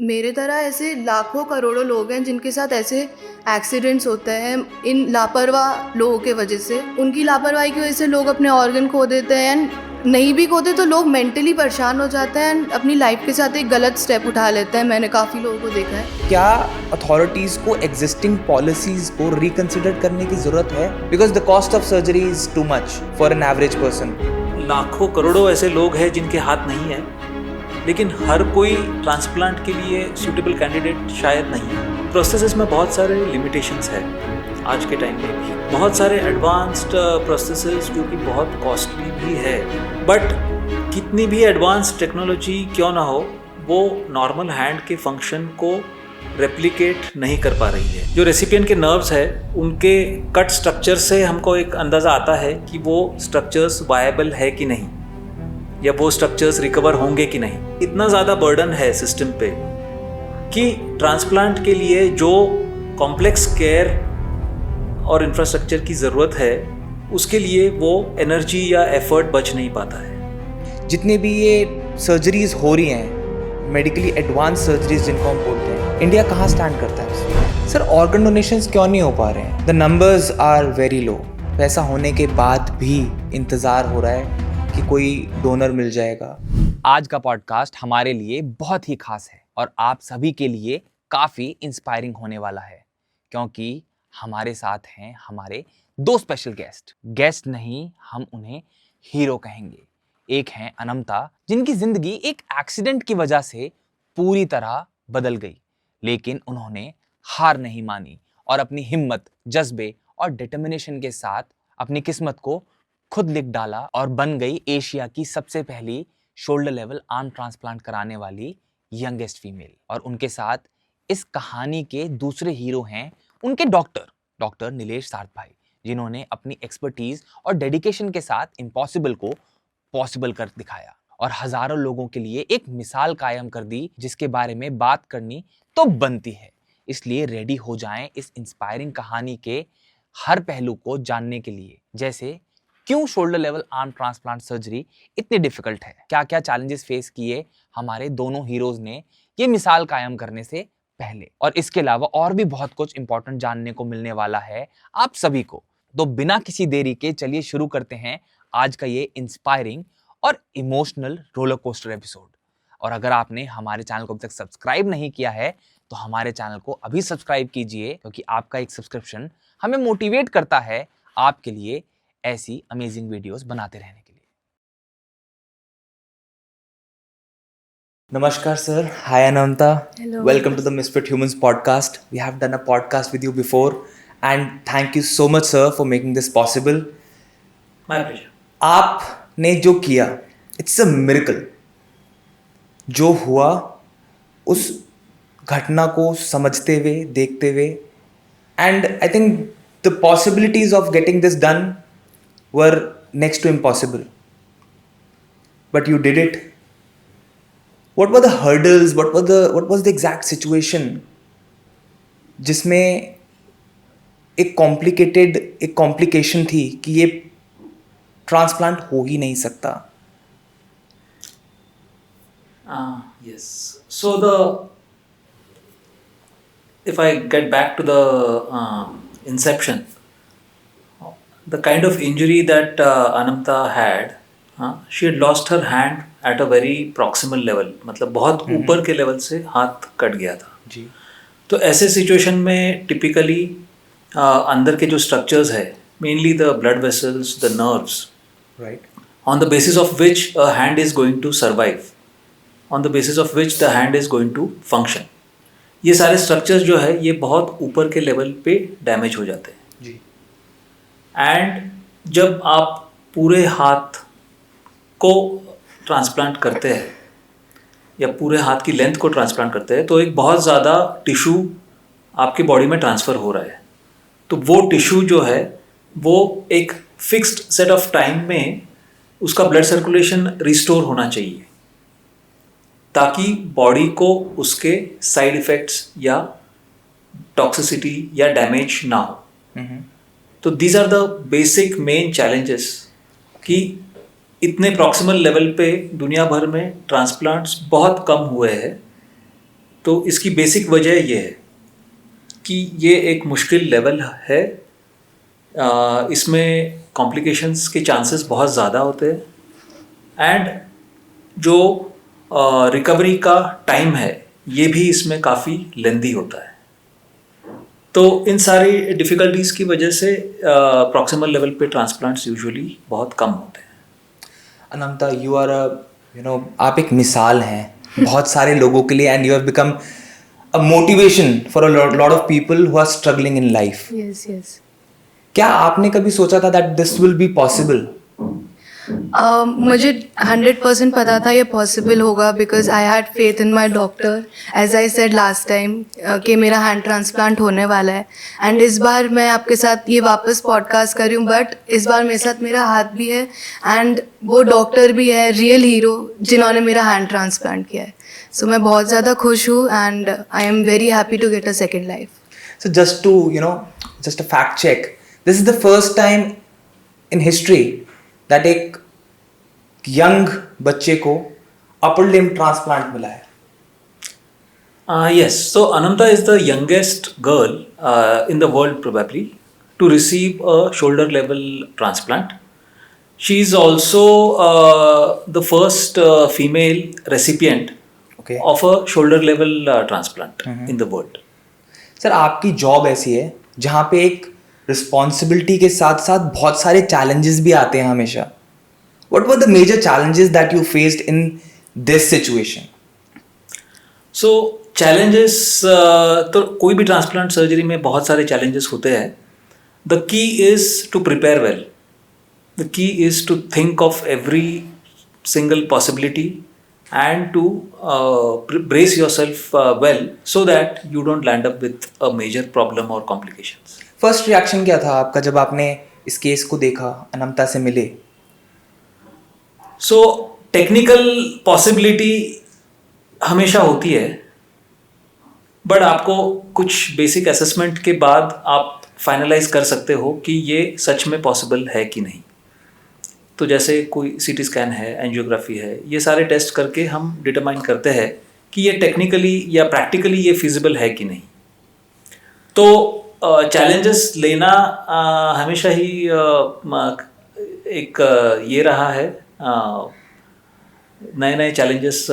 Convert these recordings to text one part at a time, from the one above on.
मेरे तरह ऐसे लाखों करोड़ों लोग हैं जिनके साथ ऐसे एक्सीडेंट्स होते हैं इन लापरवाह लोगों के वजह से। उनकी लापरवाही की वजह से लोग अपने ऑर्गन खो देते हैं एंड नहीं भी खोते तो लोग मेंटली परेशान हो जाते हैं एंड अपनी लाइफ के साथ एक गलत स्टेप उठा लेते हैं। मैंने काफ़ी लोगों को देखा है। क्या अथॉरिटीज को एग्जिस्टिंग पॉलिसीज को रिकंसिडर करने की जरूरत है? Because the cost of surgery is too much for an average person. लाखों करोड़ों ऐसे लोग हैं जिनके हाथ नहीं है, लेकिन हर कोई ट्रांसप्लांट के लिए सूटेबल कैंडिडेट शायद नहीं है। प्रोसेसेस में बहुत सारे लिमिटेशंस है आज के टाइम में भी। बहुत सारे एडवांस्ड प्रोसेसेस जो कि बहुत कॉस्टली भी है, बट कितनी भी एडवांस टेक्नोलॉजी क्यों ना हो, वो नॉर्मल हैंड के फंक्शन को रेप्लिकेट नहीं कर पा रही है। जो रेसिपिएंट के नर्व्स है, उनके कट स्ट्रक्चर से हमको एक अंदाज़ा आता है कि वो स्ट्रक्चर्स वायबल है कि नहीं, या वो स्ट्रक्चर्स रिकवर होंगे कि नहीं। इतना ज़्यादा बर्डन है सिस्टम पे कि ट्रांसप्लांट के लिए जो कॉम्प्लेक्स केयर और इंफ्रास्ट्रक्चर की ज़रूरत है, उसके लिए वो एनर्जी या एफर्ट बच नहीं पाता है। जितनी भी ये सर्जरीज हो रही हैं, मेडिकली एडवांस सर्जरीज जिनको हम बोलते हैं, इंडिया कहाँ स्टैंड करता है? सर, ऑर्गन डोनेशंस क्यों नहीं हो पा रहे हैं? The numbers are very low. ऐसा होने के बाद भी इंतज़ार हो रहा है कि कोई डोनर मिल जाएगा। आज का पॉडकास्ट हमारे लिए बहुत ही खास है और आप सभी के लिए काफ़ी इंस्पायरिंग होने वाला है, क्योंकि हमारे साथ हैं हमारे दो स्पेशल गेस्ट नहीं, हम उन्हें हीरो कहेंगे। एक हैं अनंता, जिनकी जिंदगी एक एक्सीडेंट की वजह से पूरी तरह बदल गई, लेकिन उन्होंने हार नहीं मानी और अपनी हिम्मत, जज्बे और डिटर्मिनेशन के साथ अपनी किस्मत को खुद लिख डाला और बन गई एशिया की सबसे पहली शोल्डर लेवल आर्म ट्रांसप्लांट कराने वाली यंगेस्ट फीमेल। और उनके साथ इस कहानी के दूसरे हीरो हैं उनके डॉक्टर नीलेश सार्थ भाई, जिन्होंने अपनी एक्सपर्टीज और डेडिकेशन के साथ इम्पॉसिबल को पॉसिबल कर दिखाया और हजारों लोगों के लिए एक मिसाल कायम कर दी, जिसके बारे में बात करनी तो बनती है। इसलिए रेडी हो जाएं इस इंस्पायरिंग कहानी के हर पहलू को जानने के लिए, जैसे क्यों shoulder level arm transplant surgery इतनी डिफिकल्ट है, क्या क्या चैलेंजेस फेस किए हमारे दोनों हीरोज ने ये मिसाल कायम करने से पहले, और इसके अलावा और भी बहुत कुछ इंपॉर्टेंट जानने को मिलने वाला है आप सभी को। तो बिना किसी देरी के चलिए शुरू करते हैं आज का ये इंस्पायरिंग और इमोशनल रोलर कोस्टर एपिसोड। और अगर आपने हमारे चैनल को अभी तक सब्सक्राइब नहीं किया है तो हमारे चैनल को अभी सब्सक्राइब कीजिए, क्योंकि आपका एक सब्सक्रिप्शन हमें मोटिवेट करता है आपके लिए ऐसी अमेजिंग वीडियोस बनाते रहने के लिए। Namaskar sir. Hi Ananta. Hello. Welcome to the Misfit Humans podcast. We have done a podcast with you before and thank you so much sir for making this possible. My pleasure. आपने जो किया, it's a miracle. जो हुआ उस घटना को समझते हुए, देखते हुए, and I think the possibilities of getting this done were next to impossible. But you did it. What were the hurdles? What was the exact situation जिसमें एक कॉम्प्लिकेशन थी कि ये ट्रांसप्लांट हो ही नहीं सकता? Yes. So if I get back to the inception, the kind of injury that Anamta had, she had lost her hand at a very proximal level, मतलब बहुत ऊपर के लेवल से हाथ कट गया था जी। तो ऐसे सिचुएशन में टिपिकली अंदर के जो स्ट्रक्चर्स है, mainly the blood vessels, the nerves, right, on the basis of which a hand is going to survive, on the basis of which the hand is going to function, ये सारे structures जो है ये बहुत ऊपर के level पे damage हो जाते हैं जी। एंड जब आप पूरे हाथ को ट्रांसप्लांट करते हैं या पूरे हाथ की लेंथ को ट्रांसप्लांट करते हैं, तो एक बहुत ज़्यादा टिश्यू आपकी बॉडी में ट्रांसफ़र हो रहा है। तो वो टिश्यू जो है वो एक फिक्स्ड सेट ऑफ टाइम में उसका ब्लड सर्कुलेशन रिस्टोर होना चाहिए, ताकि बॉडी को उसके साइड इफ़ेक्ट्स या टॉक्सिसिटी या डैमेज ना हो। तो these are the basic main challenges कि इतने प्रॉक्सिमल लेवल पे दुनिया भर में ट्रांसप्लांट्स बहुत कम हुए हैं तो इसकी बेसिक वजह ये है कि ये एक मुश्किल लेवल है, इसमें कॉम्प्लिकेशंस के चांसेस बहुत ज़्यादा होते हैं एंड जो रिकवरी का टाइम है ये भी इसमें काफ़ी लेंदी होता है। तो इन सारी डिफ़िकल्टीज़ की वजह से प्रॉक्सिमल लेवल पे ट्रांसप्लांट्स यूजुअली बहुत कम होते हैं। अनंता, यू आर आप एक मिसाल हैं बहुत सारे लोगों के लिए, and you have become a motivation for a lot of people who are struggling in life. Yes yes. क्या आपने कभी सोचा था that this will be possible? मुझे 100% पता था ये पॉसिबल होगा, because I had faith in my doctor, as I said last time कि मेरा हैंड ट्रांसप्लांट होने वाला है। एंड इस बार मैं आपके साथ ये वापस पॉडकास्ट कर रही हूँ, बट इस बार मेरे साथ मेरा हाथ भी है एंड वो डॉक्टर भी है, रियल हीरो, जिन्होंने मेरा हैंड ट्रांसप्लांट किया है। सो मैं बहुत ज़्यादा खुश हूँ and I am very happy to get a second life. So just a fact check. This is the first time in history that एक यंग बच्चे को अपर लिम्ब ट्रांसप्लांट मिला है। Yes, so Ananta is the youngest girl in the world probably to receive a shoulder level transplant. She is also the first female recipient Okay. of a shoulder level transplant in the world. Sir, आपकी job ऐसी है जहाँ पे एक responsibility के साथ साथ बहुत सारे चैलेंजेस भी आते हैं हमेशा। What were the major challenges that you faced in this situation? So challenges तो कोई भी ट्रांसप्लांट सर्जरी में बहुत सारे challenges होते हैं। The key is to prepare well. The key is to think of every single possibility and to brace yourself well so that you don't land up with a major problem or complications. First reaction क्या था आपका जब आपने इस case को देखा, अनंता से मिले? So टेक्निकल पॉसिबिलिटी हमेशा होती है, बट आपको कुछ बेसिक असेसमेंट के बाद आप फाइनलाइज कर सकते हो कि ये सच में पॉसिबल है कि नहीं। तो जैसे कोई सीटी स्कैन है, एंजियोग्राफी है, ये सारे टेस्ट करके हम डिटरमाइन करते हैं कि ये टेक्निकली या प्रैक्टिकली ये फिजिबल है कि नहीं। तो चैलेंजेस लेना हमेशा ही एक ये रहा है, नए नए चैलेंजेस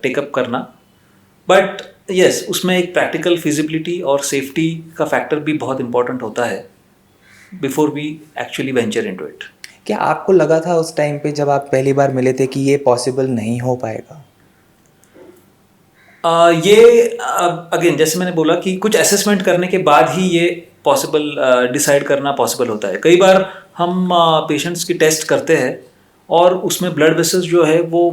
टेकअप करना। बट यस, उसमें एक प्रैक्टिकल फिजिबिलिटी और सेफ्टी का फैक्टर भी बहुत इंपॉर्टेंट होता है before we actually venture into it. क्या आपको लगा था उस टाइम पे जब आप पहली बार मिले थे कि ये पॉसिबल नहीं हो पाएगा? ये अगेन जैसे मैंने बोला कि कुछ असेसमेंट करने के बाद ही ये पॉसिबल डिसाइड करना पॉसिबल होता है। कई बार हम पेशेंट्स की टेस्ट करते हैं और उसमें ब्लड वेसल्स जो है वो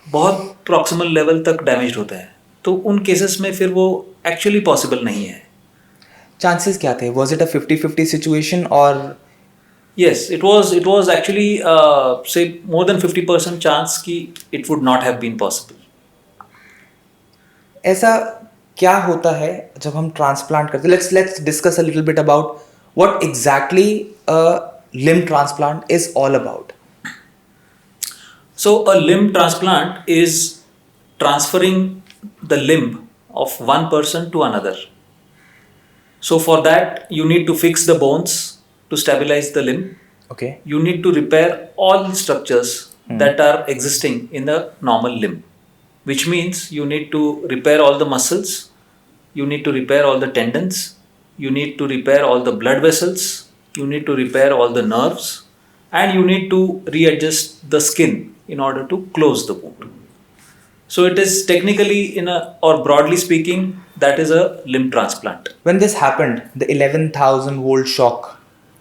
बहुत प्रॉक्सिमल लेवल तक डैमेज होता है, तो उन केसेस में फिर वो एक्चुअली पॉसिबल नहीं है। चांसेस क्या थे? वाज इट अ 50-50 सिचुएशन और? Yes, it was actually say more than 50% chance कि it would not have been possible. ऐसा क्या होता है जब हम ट्रांसप्लांट करते हैं? Let's discuss a little bit about what exactly a limb transplant is all about. So a limb transplant is transferring the limb of one person to another. So for that you need to fix the bones to stabilize the limb. Okay. You need to repair all structures that are existing in the normal limb, which means you need to repair all the muscles, you need to repair all the tendons, you need to repair all the blood vessels, you need to repair all the nerves, and you need to readjust the skin in order to close the wound. So it is technically or broadly speaking, that is a limb transplant. When this happened, the 11,000 volt shock,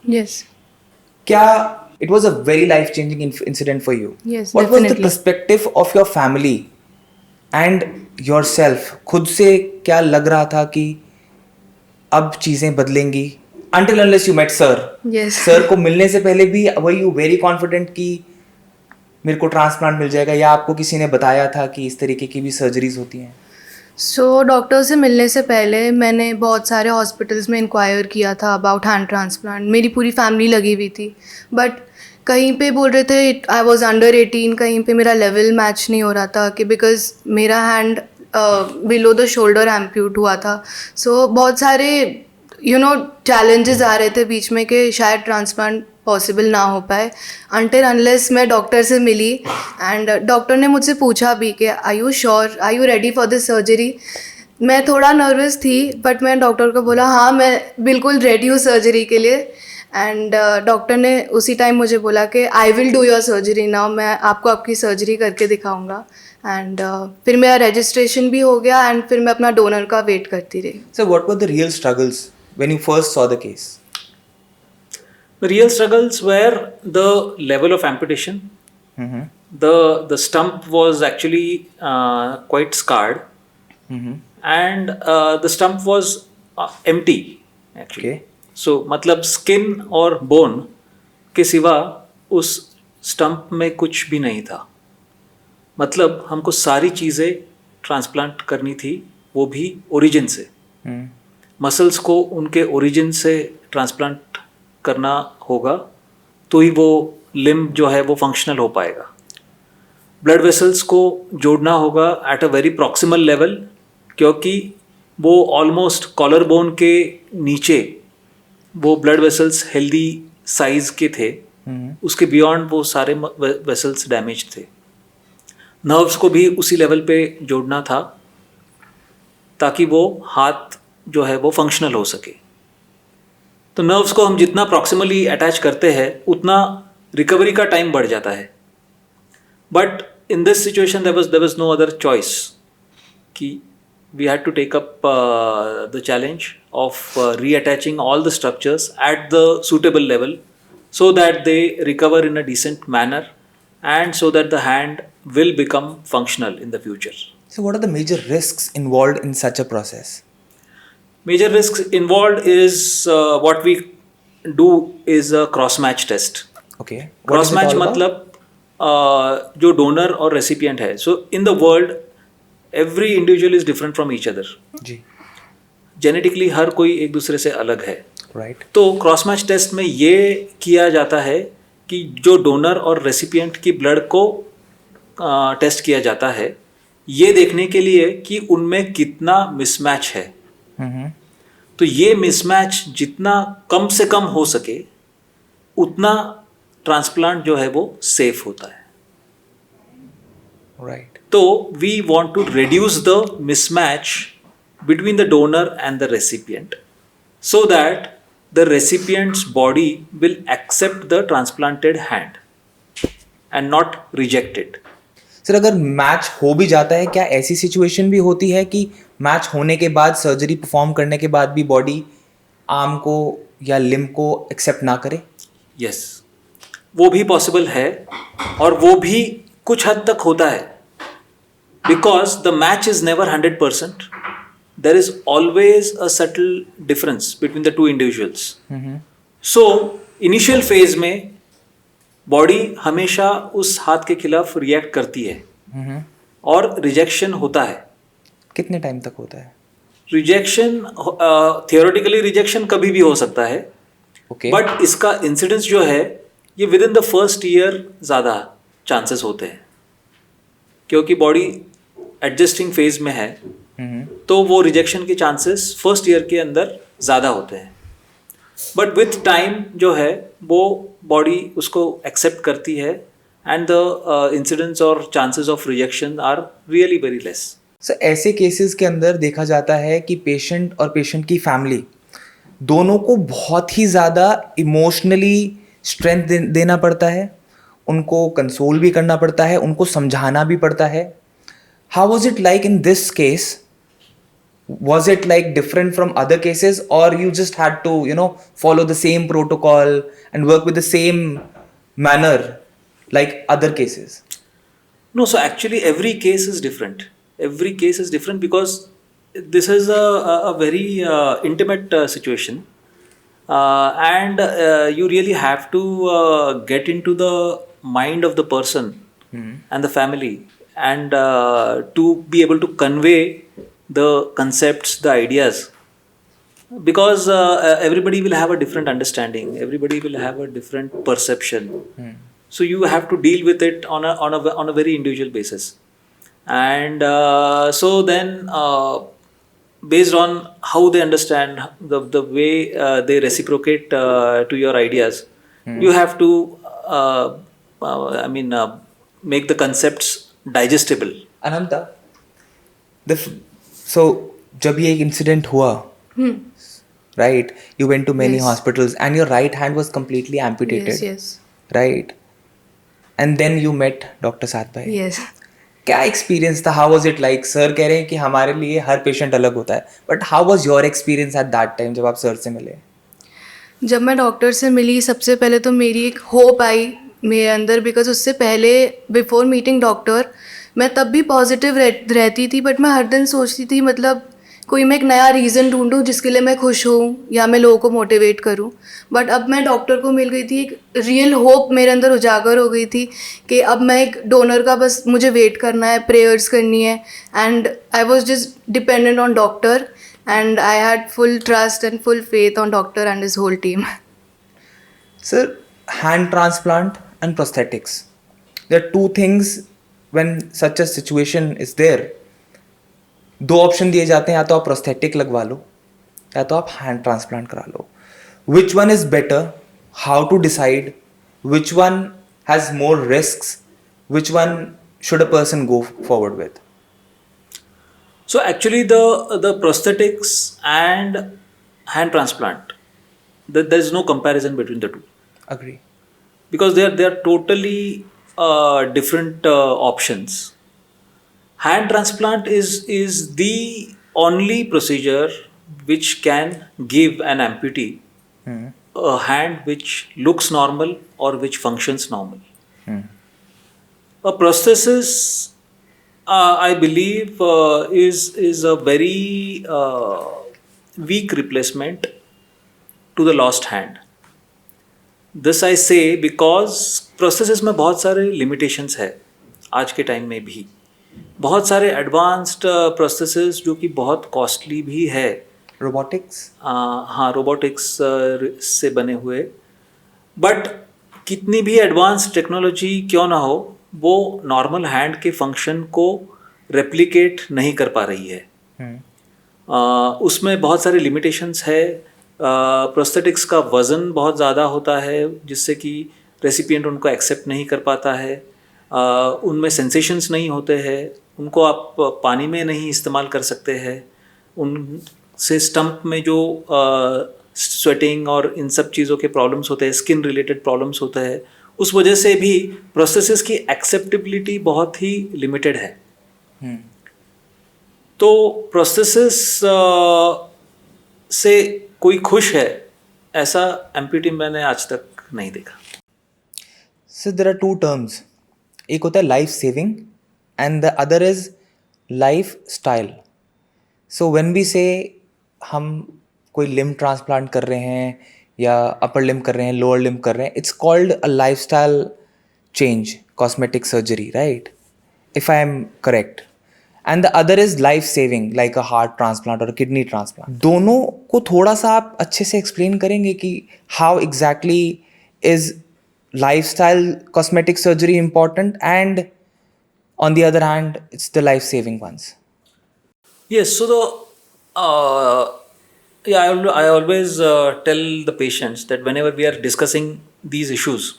Yes. क्या it was a very life changing incident for you? Yes, What was the definitely. perspective of your family and yourself? खुद से क्या लग रहा था कि अब चीजें बदलेंगी? Until unless you met sir. Yes. Sir को मिलने से पहले भी were you very confident कि मेरे को ट्रांसप्लांट मिल जाएगा, या आपको किसी ने बताया था कि इस तरीके की भी सर्जरीज होती हैं? सो डॉक्टर से मिलने से पहले मैंने बहुत सारे हॉस्पिटल्स में इंक्वायर किया था अबाउट हैंड ट्रांसप्लांट। मेरी पूरी फैमिली लगी हुई थी, बट कहीं पे बोल रहे थे आई वाज अंडर 18, कहीं पे मेरा लेवल मैच नहीं हो रहा था कि बिकॉज मेरा हैंड बिलो द शोल्डर एम्प्यूट हुआ था. सो बहुत सारे चैलेंजेस आ रहे थे बीच में कि शायद ट्रांसप्लांट पॉसिबल ना हो पाए अनटिल अनलेस मैं डॉक्टर से मिली. एंड डॉक्टर ने मुझसे पूछा भी कि are you sure, are you ready for this surgery. मैं थोड़ा नर्वस थी बट मैं डॉक्टर को बोला हाँ मैं बिल्कुल रेडी हूँ सर्जरी के लिए. एंड डॉक्टर ने उसी टाइम मुझे बोला कि I will do your surgery now, मैं आपको आपकी सर्जरी करके दिखाऊंगा. एंड फिर मेरा रजिस्ट्रेशन भी हो गया एंड फिर मैं अपना डोनर का वेट करती रही. So what were the real struggles when you first saw the case? The real struggles were the level of amputation. The stump was actually quite scarred, and the stump was empty actually. Okay. So मतलब skin और bone के सिवा उस stump में कुछ भी नहीं था. मतलब हमको सारी चीज़ें ट्रांसप्लांट करनी थी, वो भी ओरिजिन से. मसल्स को उनके ओरिजिन से ट्रांसप्लांट करना होगा तो ही वो लिम्ब जो है वो फंक्शनल हो पाएगा. ब्लड वेसल्स को जोड़ना होगा at a very proximal level, क्योंकि वो ऑलमोस्ट कॉलर बोन के नीचे वो ब्लड वेसल्स हेल्दी साइज के थे. उसके बियॉन्ड वो सारे वेसल्स डैमेज थे. नर्व्स को भी उसी लेवल पे जोड़ना था ताकि वो हाथ जो है वो फंक्शनल हो सके. तो नर्व्स को हम जितना प्रॉक्सिमली अटैच करते हैं उतना रिकवरी का टाइम बढ़ जाता है. But in this situation there was no other choice कि we had to take up the challenge of reattaching all the structures at the suitable level so that they recover in a decent manner and so that the hand will become functional in the future. So what are the major risks involved in such a process? Major risks involved is what we do is a cross match test. Okay. What cross is it match all about? मतलब जो donor और recipient है. So in the world every individual is different from each other. जी. Genetically हर कोई एक दूसरे से अलग है. Right. तो क्रॉस मैच टेस्ट में ये किया जाता है कि जो डोनर और रेसिपिएंट की ब्लड को टेस्ट किया जाता है ये देखने के लिए कि उनमें कितना मिसमैच है. तो ये मिसमैच जितना कम से कम हो सके उतना ट्रांसप्लांट जो है वो सेफ होता है. Right. तो we want to reduce the mismatch between the donor and the recipient so that the recipient's body will accept the transplanted hand and not reject it. Sir अगर मैच हो भी जाता है, क्या ऐसी सिचुएशन भी होती है कि मैच होने के बाद, सर्जरी परफॉर्म करने के बाद भी बॉडी आर्म को या लिम्ब को एक्सेप्ट ना करे? Yes, वो भी पॉसिबल है और वो भी कुछ हद तक होता है. Because the match is never 100%. There is always a subtle difference between the two individuals. So initial phase में बॉडी हमेशा उस हाथ के खिलाफ रिएक्ट करती है और रिजेक्शन होता है. कितने टाइम तक होता है? रिजेक्शन थियोरेटिकली रिजेक्शन कभी भी हो सकता है. ओके. बट इसका इंसिडेंस जो है ये with in the first year ज़्यादा चांसेस होते हैं क्योंकि बॉडी एडजस्टिंग फेज में है. तो वो रिजेक्शन के चांसेस फर्स्ट ईयर के अंदर ज़्यादा होते हैं. बट विथ टाइम जो है वो बॉडी उसको एक्सेप्ट करती है एंड द इंसिडेंस और chances of rejection are really very less. Sir ऐसे केसेस के अंदर देखा जाता है कि पेशेंट और पेशेंट की फैमिली दोनों को बहुत ही ज़्यादा इमोशनली स्ट्रेंथ देना पड़ता है, उनको कंसोल भी करना पड़ता है, उनको समझाना भी पड़ता है. How was it like in this case? Was it like different from other cases, or you just had to, follow the same protocol and work with the same manner like other cases? No, so actually every case is different. Every case is different because this is a very intimate situation. And you really have to get into the mind of the person and the family and to be able to convey the concepts, the ideas, because everybody will have a different understanding, everybody will have a different perception. So you have to deal with it on a very individual basis. And so then based on how they understand the way they reciprocate to your ideas, you have to make the concepts digestible. Ananta, so जब ये एक incident हुआ, right, you went to many Yes. hospitals and your right hand was completely amputated, yes, right, and then you met doctor साथ भाई. yes. क्या experience था? How was it like? Sir कह रहे हैं कि हमारे लिए हर पेशेंट अलग होता है, but how was your experience at that time जब आप सर से मिले? जब मैं डॉक्टर से मिली सबसे पहले तो मेरी एक होप आई मेरे अंदर, बिकॉज उससे पहले बिफोर मीटिंग डॉक्टर मैं तब भी पॉजिटिव रहती थी, बट मैं हर दिन सोचती थी मतलब कोई मैं एक नया रीज़न ढूंढूं जिसके लिए मैं खुश हूँ या मैं लोगों को मोटिवेट करूँ. बट अब मैं डॉक्टर को मिल गई थी, एक रियल होप मेरे अंदर उजागर हो गई थी कि अब मैं एक डोनर का बस मुझे वेट करना है, प्रेयर्स करनी है. And I was just dependent on doctor and I had full trust and full faith on doctor and his whole team. Sir, hand transplant and prosthetics. There are two things when such a situation is there. दो option दिए जाते हैं, या तो आप prosthetic लगवा लो या तो आप हैंड ट्रांसप्लांट करा लो. Which one is better? How to decide? Which one has more risks? Which one should a person go forward with? So actually the prosthetics and hand transplant, there is no comparison between the two, Agree. because they are totally different options. Hand transplant is the only procedure which can give an amputee a hand which looks normal or which functions normal. A prosthesis, I believe, is a very weak replacement to the lost hand. This I say because prosthesis में बहुत सारे limitations है आज के time में भी. बहुत सारे advanced prosthesis जो कि बहुत costly भी है. रोबोटिक्स? हाँ, रोबोटिक्स से बने हुए. बट कितनी भी एडवांस टेक्नोलॉजी क्यों ना हो, वो नॉर्मल हैंड के फंक्शन को रेप्लिकेट नहीं कर पा रही है. उसमें बहुत सारे लिमिटेशंस है. प्रोस्थेटिक्स का वज़न बहुत ज़्यादा होता है जिससे कि रेसिपिएंट उनको एक्सेप्ट नहीं कर पाता है. उनमें सेंसेशंस नहीं होते हैं. उनको आप पानी में नहीं इस्तेमाल कर सकते हैं. उनसे स्टम्प में जो स्वेटिंग और इन सब चीज़ों के प्रॉब्लम्स होते हैं, स्किन रिलेटेड प्रॉब्लम्स होते हैं, उस वजह से भी प्रोसेसेस की एक्सेप्टेबिलिटी बहुत ही लिमिटेड है. तो प्रोसेसेस से कोई खुश है ऐसा एम्प्यूटी मैंने आज तक नहीं देखा. So there are two terms. एक होता है life saving and the other is life style. So when we say हम कोई लिम्ब ट्रांसप्लांट कर रहे हैं या अपर लिम्ब कर रहे हैं, लोअर लिम्ब कर रहे हैं, it's called a lifestyle change, cosmetic surgery, right? If I am correct. And the other is life saving like a heart transplant और किडनी ट्रांसप्लांट. दोनों को थोड़ा सा आप अच्छे से एक्सप्लेन करेंगे कि how exactly is lifestyle cosmetic surgery important and on the other hand it's the life saving ones? Yes, so I always tell the patients that whenever we are discussing these issues,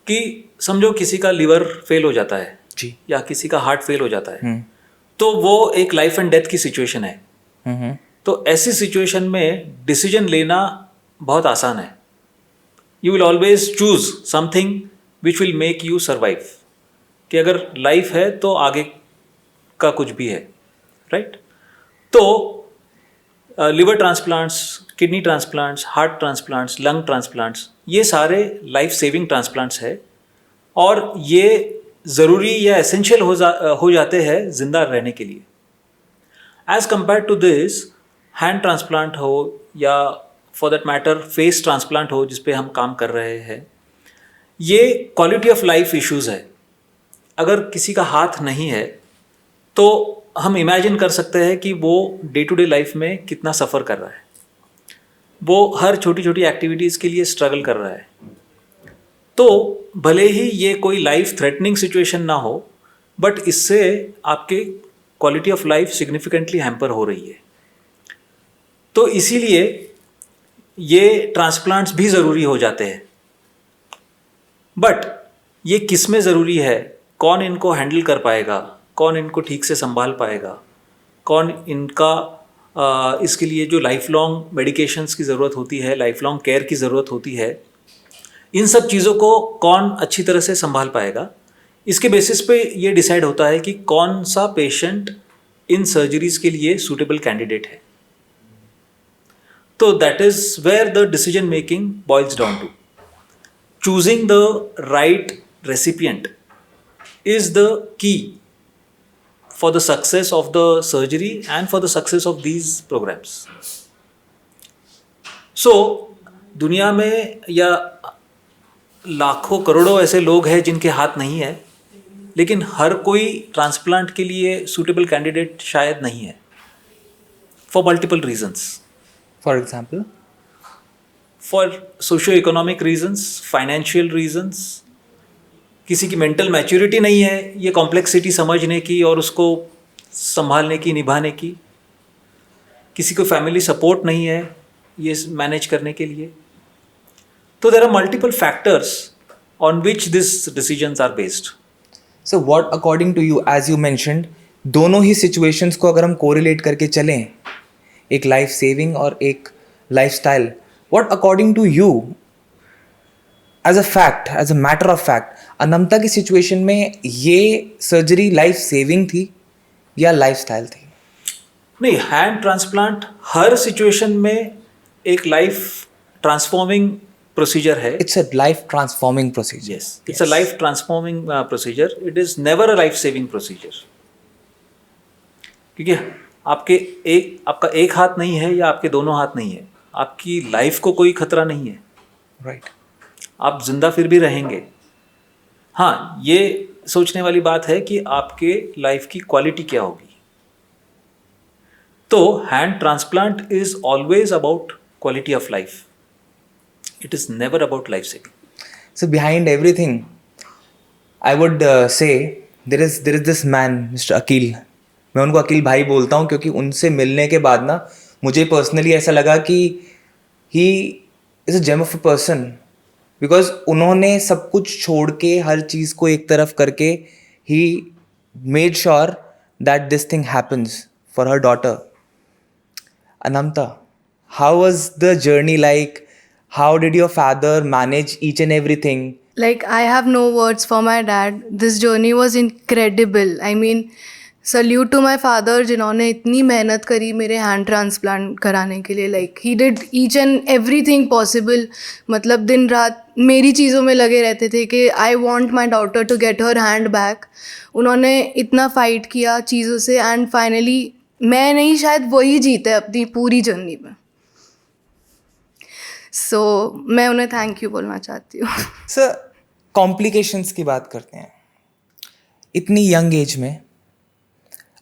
कि समझो किसी का liver fail हो जाता है जी, या किसी का हार्ट फेल हो जाता है, तो वो एक लाइफ एंड डेथ की सिचुएशन है. तो ऐसी सिचुएशन में डिसीजन लेना बहुत आसान है. You will always choose something which will make you survive. कि अगर लाइफ है तो आगे का कुछ भी है, राइट? तो liver transplants, kidney transplants, heart transplants, lung transplants, ये सारे लाइफ सेविंग ट्रांसप्लांट्स है और ये ज़रूरी या एसेंशियल हो जाते हैं ज़िंदा रहने के लिए. As compare to this, hand transplant हो या for that matter face transplant हो जिस पे हम काम कर रहे हैं, ये क्वालिटी ऑफ लाइफ इश्यूज़ है. अगर किसी का हाथ नहीं है तो हम इमेजिन कर सकते हैं कि वो डे टू डे लाइफ में कितना सफ़र कर रहा है. वो हर छोटी छोटी एक्टिविटीज़ के लिए स्ट्रगल कर रहा है. तो भले ही ये कोई लाइफ थ्रेटनिंग सिचुएशन ना हो, बट इससे आपके quality of life significantly hamper हो रही है। तो इसीलिए ये ट्रांसप्लांट्स भी ज़रूरी हो जाते हैं। बट ये किस में ज़रूरी है, कौन इनको हैंडल कर पाएगा, कौन इनको ठीक से संभाल पाएगा, कौन इनका इसके लिए जो लाइफ लॉन्ग मेडिकेशंस की ज़रूरत होती है, लाइफ लॉन्ग केयर की ज़रूरत होती है, इन सब चीज़ों को कौन अच्छी तरह से संभाल पाएगा, इसके बेसिस पे ये डिसाइड होता है कि कौन सा पेशेंट इन सर्जरीज के लिए सूटेबल कैंडिडेट है। तो that is where the decision making boils down to. Choosing the right recipient is the key for the success of the surgery and for the success of these programs. So, दुनिया में या लाखों करोड़ों ऐसे लोग हैं जिनके हाथ नहीं है, लेकिन हर कोई ट्रांसप्लांट के लिए सूटेबल कैंडिडेट शायद नहीं है, for multiple reasons. For example, for socio economic reasons, financial reasons, किसी की मेंटल मैच्योरिटी नहीं है ये कॉम्प्लेक्सिटी समझने की और उसको संभालने की, निभाने की, किसी को फैमिली सपोर्ट नहीं है ये मैनेज करने के लिए। तो there are multiple factors on which this decisions are based. So what according to you, as you mentioned, दोनों ही सिचुएशंस को अगर हम कोरिलेट करके चलें, एक लाइफ सेविंग और एक lifestyle, what according to you as a fact, as a matter of fact, Anamta की सिचुएशन में ये सर्जरी लाइफ सेविंग थी या लाइफस्टाइल थी? नहीं, हैंड ट्रांसप्लांट हर सिचुएशन में एक लाइफ ट्रांसफॉर्मिंग प्रोसीजर है। It's a life transforming procedure. Yes, it's a life transforming procedure. It is never a life saving procedure, क्योंकि आपका एक हाथ नहीं है या आपके दोनों हाथ नहीं है, आपकी लाइफ को कोई खतरा नहीं है। राइट, आप जिंदा फिर भी रहेंगे। हाँ, ये सोचने वाली बात है कि आपके लाइफ की क्वालिटी क्या होगी। तो hand transplant is always about quality of life, it is never about life saving. So behind everything I would say there is this man, mister Aqeel. मैं उनको अकील भाई बोलता हूँ क्योंकि उनसे मिलने के बाद ना मुझे पर्सनली ऐसा लगा कि he is a gem of a person, because उन्होंने सब कुछ छोड़ के, हर चीज़ को एक तरफ करके, he made sure that this thing happens for her daughter. Anmata, how was the journey like? How did your father manage each and everything? Like, I have no words for my dad. This journey was incredible. I mean, salute to my father जिन्होंने इतनी मेहनत करी मेरे hand transplant कराने के लिए। Like he did each and every thing possible. मतलब दिन रात मेरी चीज़ों में लगे रहते थे कि I want my daughter to get her hand back. उन्होंने इतना फाइट किया चीज़ों से एंड फाइनली मैं नहीं, शायद वही जीते अपनी पूरी जर्नी में। सो मैं उन्हें थैंक यू बोलना चाहती हूँ। सर, कॉम्प्लिकेशंस की बात करते हैं। इतनी यंग एज में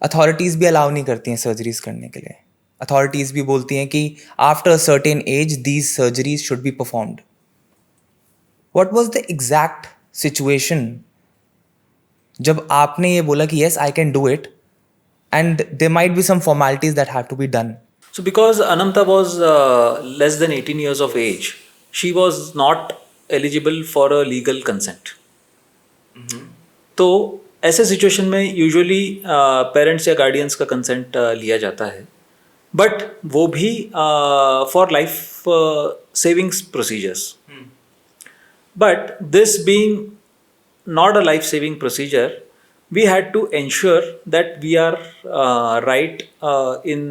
अथॉरिटीज़ भी अलाउ नहीं करती हैं सर्जरीज करने के लिए। अथॉरिटीज़ भी बोलती हैं कि after a certain age these surgeries should be performed. What was the exact situation जब आपने ये बोला कि yes I can do it and there might be some formalities that have to be done? So because Anamta was less than 18 years of age, she was not eligible for a legal consent. तो ऐसे situation में usually parents या guardians का consent लिया जाता है, but वो भी for life savings procedures. But this being not a life-saving procedure, we had to ensure that we are right in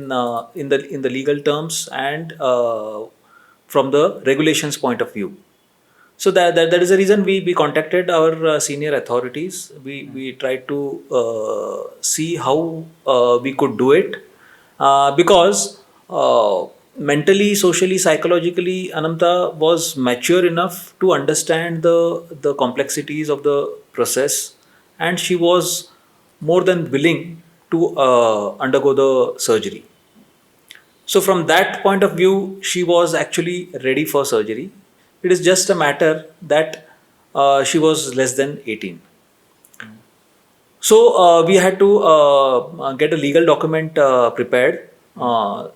the legal terms and from the regulations point of view. So that is the reason we contacted our senior authorities. We tried to see how we could do it because mentally, socially, psychologically, Anamta was mature enough to understand the complexities of the process, and she was more than willing to undergo the surgery. So from that point of view, she was actually ready for surgery. It is just a matter that she was less than 18. So we had to get a legal document prepared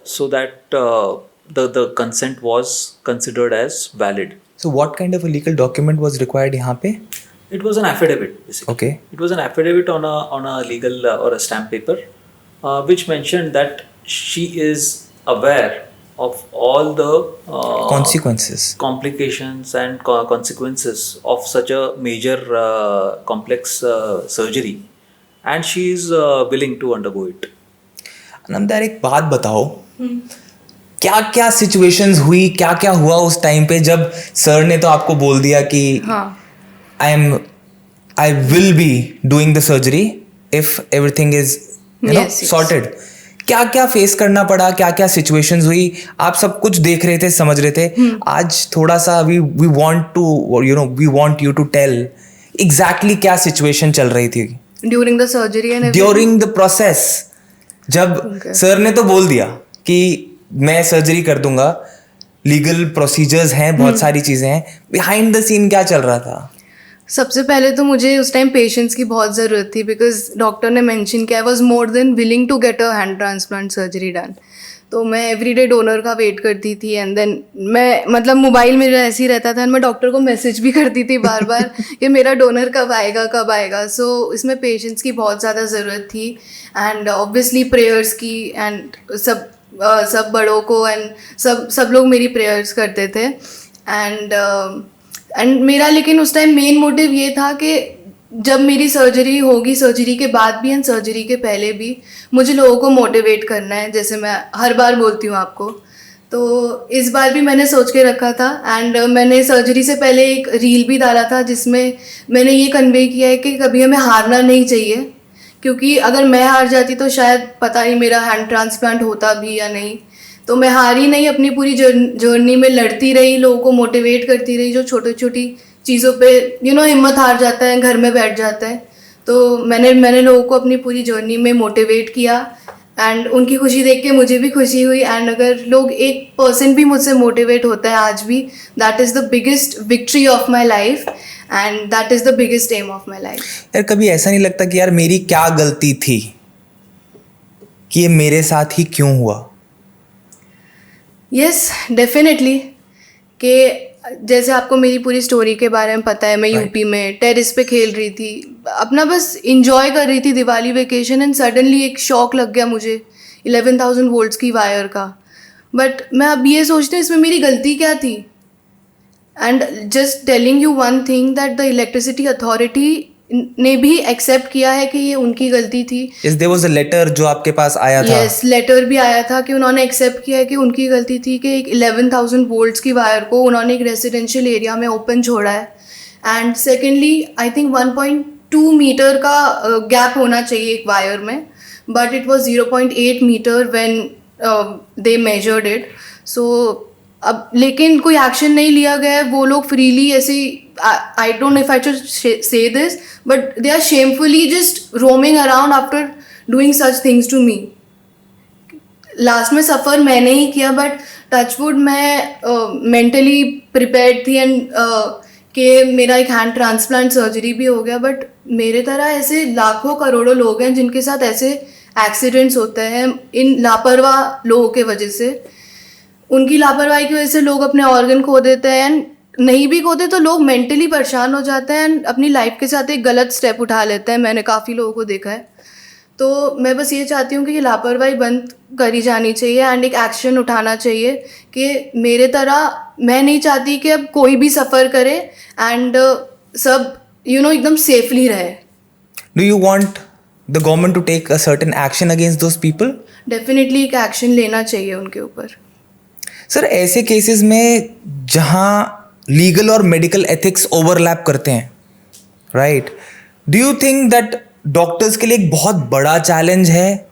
so that the consent was considered as valid. So what kind of a legal document was required यहाँ पे? It was an affidavit, basically. Okay. It was an affidavit on a legal or a stamp paper, which mentioned that she is aware of all the Consequences. complications and consequences of such a major complex surgery, and she is willing to undergo it. अनमदार एक बात बताओ, क्या क्या situations हुई, क्या क्या हुआ उस टाइम पे जब सर ने तो आपको बोल दिया कि हाँ I will be doing the surgery if everything is Yes. sorted. क्या क्या फेस करना पड़ा, क्या क्या सिचुएशंस हुई, आप सब कुछ देख रहे थे, समझ रहे थे. आज थोड़ा सा we want to we want you to tell exactly क्या सिचुएशन चल रही थी during the surgery and during the process. जब सर ने तो बोल दिया कि मैं सर्जरी कर दूंगा, लीगल प्रोसीजर्स हैं, बहुत सारी चीजें हैं, बिहाइंड द सीन क्या चल रहा था? सबसे पहले तो मुझे उस टाइम पेशेंस की बहुत ज़रूरत थी, बिकॉज डॉक्टर ने मेंशन किया I was more than willing to get a hand transplant surgery done. तो मैं एवरीडे डोनर का वेट करती थी, एंड देन मैं मतलब मोबाइल मेरा ऐसे ही रहता था, एंड मैं डॉक्टर को मैसेज भी करती थी बार बार कि मेरा डोनर कब आएगा कब आएगा. सो इसमें पेशेंस की बहुत ज़्यादा ज़रूरत थी, एंड ऑब्वियसली प्रेयर्स की, एंड सब बड़ों को एंड सब लोग मेरी प्रेयर्स करते थे. एंड मेरा लेकिन उस टाइम मेन मोटिव ये था कि जब मेरी सर्जरी होगी, सर्जरी के बाद भी एंड सर्जरी के पहले भी, मुझे लोगों को मोटिवेट करना है, जैसे मैं हर बार बोलती हूँ आपको. तो इस बार भी मैंने सोच के रखा था, एंड मैंने सर्जरी से पहले एक रील भी डाला था जिसमें मैंने ये कन्वे किया है कि कभी हमें हारना नहीं चाहिए, क्योंकि अगर मैं हार जाती तो शायद पता नहीं मेरा हैंड ट्रांसप्लांट होता भी या नहीं. तो मैं हारी नहीं, अपनी पूरी जर्नी में लड़ती रही, लोगों को मोटिवेट करती रही. जो छोटी छोटी चीज़ों पे हिम्मत हार जाता है, घर में बैठ जाता है. तो मैंने लोगों को अपनी पूरी जर्नी में मोटिवेट किया, एंड उनकी खुशी देख के मुझे भी खुशी हुई. एंड अगर लोग 1% भी मुझसे मोटिवेट होता है आज भी, that is the biggest victory of my life, and that is the biggest aim of my life. यार कभी ऐसा नहीं लगता कि यार मेरी क्या गलती थी कि ये मेरे साथ ही क्यों हुआ? Yes definitely. कि जैसे आपको मेरी पूरी स्टोरी के बारे में पता है, मैं यूपी में टेरेस पे खेल रही थी, अपना बस इंजॉय कर रही थी दिवाली वेकेशन, एंड सडनली एक शॉक लग गया मुझे 11,000 वोल्ट्स की वायर का. बट मैं अब ये सोचती हूँ इसमें मेरी गलती क्या थी. And just telling you one thing that the electricity authority ने भी एक्सेप्ट किया है कि ये उनकी गलती थी. Yes, there was a letter जो आपके पास आया था. यस, लेटर भी आया था कि उन्होंने एक्सेप्ट किया है कि उनकी गलती थी कि एक 11,000 वोल्ट्स की वायर को उन्होंने एक रेजिडेंशियल एरिया में ओपन छोड़ा है. And secondly I think 1.2 metre का गैप होना चाहिए एक वायर में, but it was 0.8 metre when they measured it. So अब लेकिन कोई एक्शन नहीं लिया गया है. वो लोग फ्रीली ऐसे, I don't know if I should say this, but they are shamefully just roaming around after doing such things to me. Last में सफ़र मैंने ही किया, बट टचवुड मैं मेंटली प्रिपेयर्ड थी, एंड कि मेरा एक हैंड ट्रांसप्लांट सर्जरी भी हो गया. बट मेरे तरह ऐसे लाखों करोड़ों लोग हैं जिनके साथ ऐसे एक्सीडेंट्स होते हैं इन लापरवाह लोगों के वजह से. उनकी लापरवाही की वजह से लोग अपने ऑर्गन खो देते हैं, एंड नहीं भी खोते तो लोग मेंटली परेशान हो जाते हैं एंड अपनी लाइफ के साथ एक गलत स्टेप उठा लेते हैं. मैंने काफ़ी लोगों को देखा है. तो मैं बस ये चाहती हूँ कि ये लापरवाही बंद करी जानी चाहिए, एंड एक एक्शन उठाना चाहिए कि मेरे तरह मैं नहीं चाहती कि अब कोई भी सफ़र करे, एंड सब एकदम सेफली रहे. Do you want the government to take a certain action against those people? Definitely एक एक्शन लेना चाहिए उनके ऊपर. सर ऐसे केसेस में जहाँ लीगल और मेडिकल एथिक्स ओवरलैप करते हैं, right, do you think that doctors के लिए एक बहुत बड़ा चैलेंज है?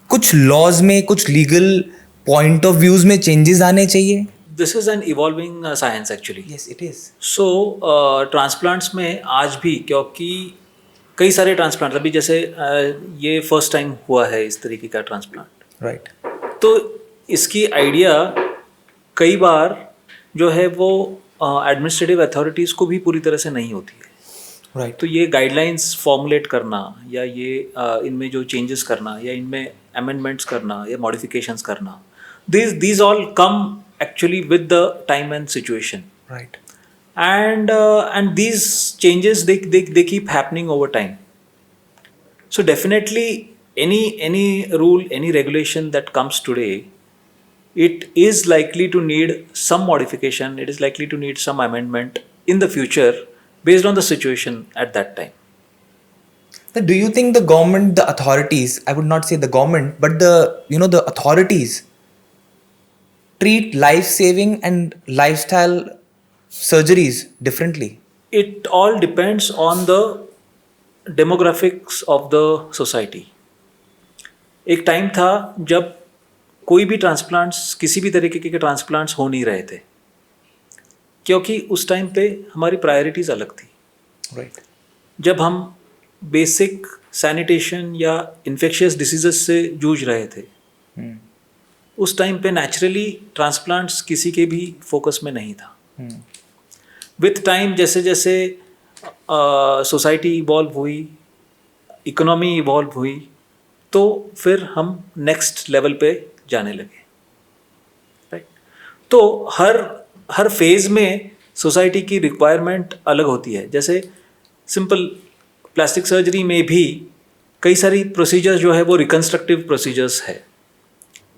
कुछ लॉज में, कुछ लीगल पॉइंट ऑफ व्यूज में चेंजेस आने चाहिए? This is N evolving science actually. Yes it is. So transplants में आज भी, क्योंकि कई सारे ट्रांसप्लांट अभी जैसे ये फर्स्ट टाइम हुआ है इस तरीके का ट्रांसप्लांट, राइट, तो इसकी आइडिया कई बार जो है वो एडमिनिस्ट्रेटिव अथॉरिटीज़ को भी पूरी तरह से नहीं होती है. राइट. तो ये गाइडलाइंस फॉर्मुलेट करना या ये इनमें जो चेंजेस करना या इनमें अमेंडमेंट्स करना या मॉडिफिकेशंस करना, these all come actually with the time and situation. Right. And these changes they keep happening over time. So definitely any rule, any regulation that comes today, it is likely to need some modification, it is likely to need some amendment in the future based on the situation at that time. Do you think the government, the authorities, I would not say the government, but the authorities treat life-saving and lifestyle surgeries differently? It all depends on the demographics of the society. एक time था जब कोई भी transplants, किसी भी तरीके के transplants हो नहीं रहे थे, क्योंकि उस टाइम पे हमारी प्रायोरिटीज़ अलग थी. राइट. जब हम बेसिक सैनिटेशन या इन्फेक्शियस डिसीजेस से जूझ रहे थे, उस टाइम पे नेचुरली ट्रांसप्लांट्स किसी के भी फोकस में नहीं था. विथ टाइम जैसे जैसे सोसाइटी इवॉल्व हुई, इकोनॉमी इवॉल्व हुई, तो फिर हम नेक्स्ट लेवल पे जाने लगे. राइट. तो हर फेज़ में सोसाइटी की रिक्वायरमेंट अलग होती है. जैसे सिंपल प्लास्टिक सर्जरी में भी कई सारी प्रोसीजर्स जो है वो रिकन्स्ट्रक्टिव प्रोसीजर्स है.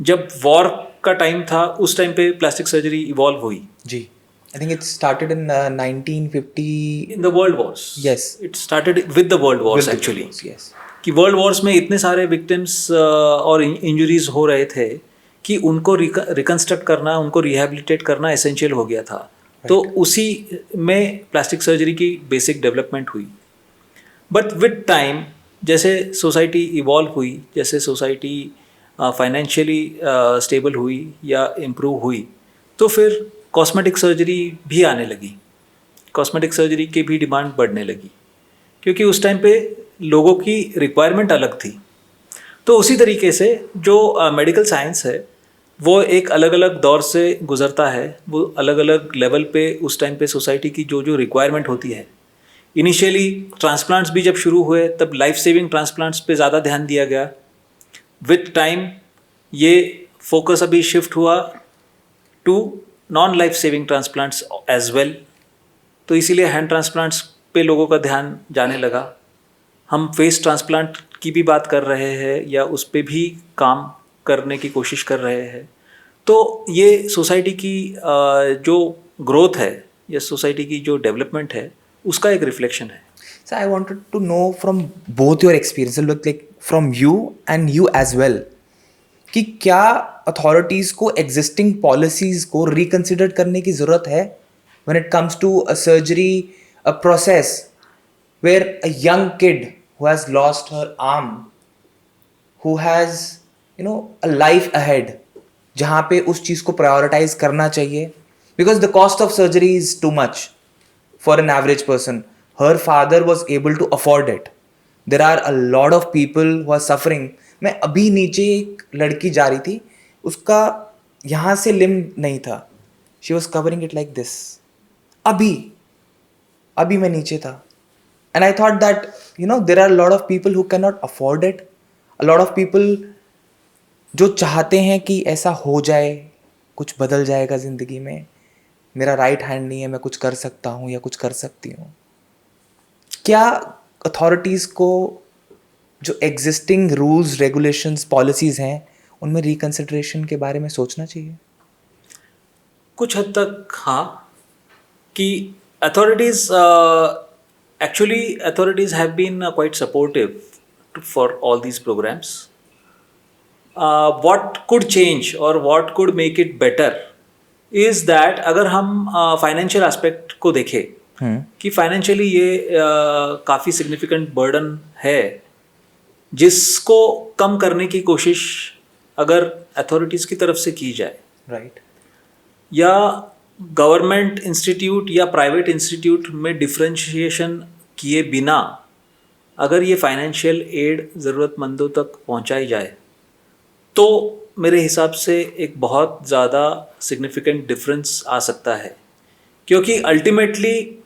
जब वॉर का टाइम था, उस टाइम पे प्लास्टिक सर्जरी इवॉल्व हुई. जी. I think it started in 1950. In the world Wars. Yes. It started with the world Wars With the actually. wars, yes. कि वर्ल्ड वॉर्स में इतने सारे विक्टिम्स और इंजरीज हो रहे थे कि उनको रिकन्स्ट्रक्ट करना, उनको रिहेबिलिटेट करना एसेंशियल हो गया था. तो उसी में प्लास्टिक सर्जरी की बेसिक डेवलपमेंट हुई. बट विद टाइम जैसे सोसाइटी इवॉल्व हुई, जैसे सोसाइटी फाइनेंशियली स्टेबल हुई या इम्प्रूव हुई, तो फिर कॉस्मेटिक सर्जरी भी आने लगी. कॉस्मेटिक सर्जरी की भी डिमांड बढ़ने लगी, क्योंकि उस टाइम पे लोगों की रिक्वायरमेंट अलग थी. तो उसी तरीके से जो मेडिकल साइंस है वो एक अलग अलग दौर से गुज़रता है. वो अलग अलग लेवल पे उस टाइम पे सोसाइटी की जो रिक्वायरमेंट होती है. इनिशियली ट्रांसप्लांट्स भी जब शुरू हुए तब लाइफ सेविंग ट्रांसप्लांट्स पे ज़्यादा ध्यान दिया गया. विद टाइम ये फोकस अभी शिफ्ट हुआ to non life saving transplants as well. तो इसीलिए हैंड ट्रांसप्लांट्स पे लोगों का ध्यान जाने लगा. हम फेस ट्रांसप्लांट की भी बात कर रहे हैं या उस पे भी काम करने की कोशिश कर रहे हैं. तो ये सोसाइटी की जो ग्रोथ है या सोसाइटी की जो डेवलपमेंट है उसका एक रिफ्लेक्शन है. So I wanted to know from both your experiences, like from you and you as well, कि क्या अथॉरिटीज़ को एग्जिस्टिंग पॉलिसीज़ को रिकन्सिडर करने की ज़रूरत है when it comes to a surgery, a process where a young kid who has lost her arm, who has a life ahead, जहाँ पे उस चीज़ को प्रायोरिटाइज करना चाहिए, because the cost of surgery is too much for an average person. Her father was able to afford it. There are a lot of people who are suffering. मैं अभी नीचे एक लड़की जा रही थी, उसका यहाँ से लिम्ब नहीं था. She was covering it like this. अभी मैं नीचे था. And I thought that, there are a lot of people who cannot afford it. A lot of people जो चाहते हैं कि ऐसा हो जाए, कुछ बदल जाएगा ज़िंदगी में, मेरा राइट हैंड नहीं है, मैं कुछ कर सकता हूँ या कुछ कर सकती हूँ. क्या अथॉरिटीज़ को जो एग्जिस्टिंग रूल्स, रेगुलेशंस, पॉलिसीज़ हैं उनमें रिकन्सिडरेशन के बारे में सोचना चाहिए? कुछ हद तक हाँ, कि authorities have been quite supportive for all these programs. What could change or what could make it better is that अगर हम फाइनेंशियल एस्पेक्ट को देखें कि फाइनेंशियली ये काफ़ी सिग्निफिकेंट बर्डन है, जिसको कम करने की कोशिश अगर अथॉरिटीज़ की तरफ से की जाए, राइट, या गवर्नमेंट इंस्टीट्यूट या प्राइवेट इंस्टीट्यूट में डिफरेंशिएशन किए बिना अगर ये फाइनेंशियल एड ज़रूरतमंदों तक पहुंचाई जाए, तो मेरे हिसाब से एक बहुत ज़्यादा सिग्निफिकेंट डिफरेंस आ सकता है. क्योंकि अल्टीमेटली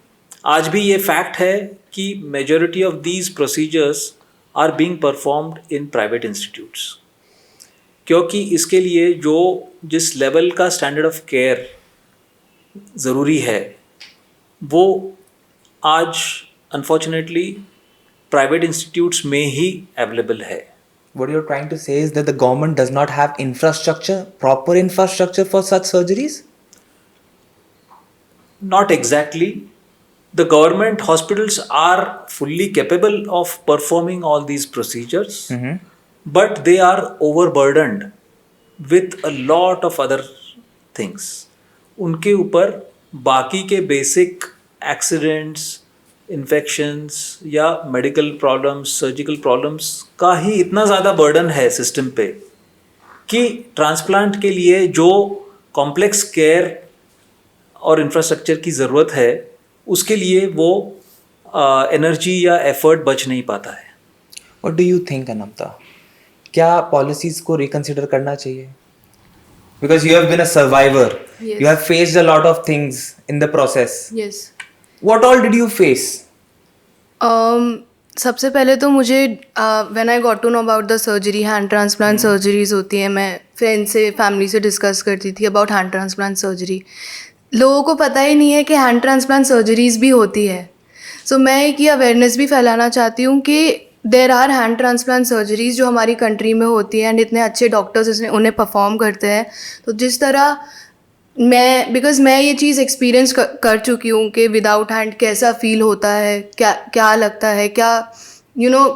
आज भी ये फैक्ट है कि majority of these procedures are being performed in private institutes, क्योंकि इसके लिए जो जिस लेवल का स्टैंडर्ड ऑफ केयर ज़रूरी है वो आज अनफॉर्चुनेटली प्राइवेट इंस्टीट्यूट्स में ही अवेलेबल है. What you're trying to say is that the government does not have infrastructure, proper infrastructure for such surgeries? Not exactly. The government hospitals are fully capable of performing all these procedures, but they are overburdened with a lot of other things. उनके ऊपर बाकी के basic accidents, infections या medical problems, surgical problems का ही इतना ज़्यादा burden है system पे कि ट्रांसप्लांट के लिए जो कॉम्प्लेक्स केयर और इंफ्रास्ट्रक्चर की ज़रूरत है उसके लिए वो एनर्जी या एफर्ट बच नहीं पाता है. What do you think, Anamta? क्या पॉलिसीज को रिकंसिडर करना चाहिए? Because you have been a survivor. Yes. You have faced a lot of things in the process. Yes. What all did you face? सबसे पहले तो मुझे when I got to know about the surgery, hand transplant surgeries होती हैं, मैं friend से, family से discuss करती थी अबाउट हैंड ट्रांसप्लांट सर्जरी. लोगों को पता ही नहीं है कि हैंड ट्रांसप्लांट सर्जरीज भी होती है. सो मैं एक ये अवेयरनेस भी फैलाना चाहती हूँ कि there are hand transplant surgeries जो हमारी कंट्री में होती है एंड इतने अच्छे डॉक्टर्स उन्हें परफॉर्म करते हैं. तो जिस तरह मैं ये चीज़ एक्सपीरियंस कर चुकी हूँ कि विदाउट हैंड कैसा फील होता है, क्या लगता है, क्या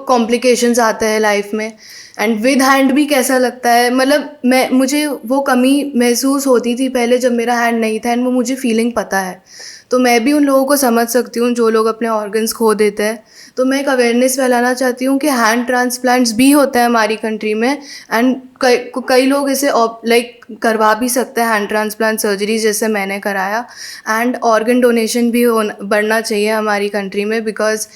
कॉम्प्लिकेशंस आते हैं लाइफ में, एंड विद हैंड भी कैसा लगता है. मतलब मुझे वो कमी महसूस होती थी पहले जब मेरा हैंड नहीं था, एंड वो मुझे फीलिंग पता है. तो मैं भी उन लोगों को समझ सकती हूँ जो लोग अपने ऑर्गन्स खो देते हैं. तो मैं एक अवेयरनेस फैलाना चाहती हूँ कि हैंड ट्रांसप्लांट्स भी होते हैं हमारी कंट्री में, एंड कई लोग इसे करवा भी सकते हैं हैंड ट्रांसप्लांट सर्जरी जैसे मैंने कराया. एंड ऑर्गन डोनेशन भी बढ़ना चाहिए हमारी कंट्री में, because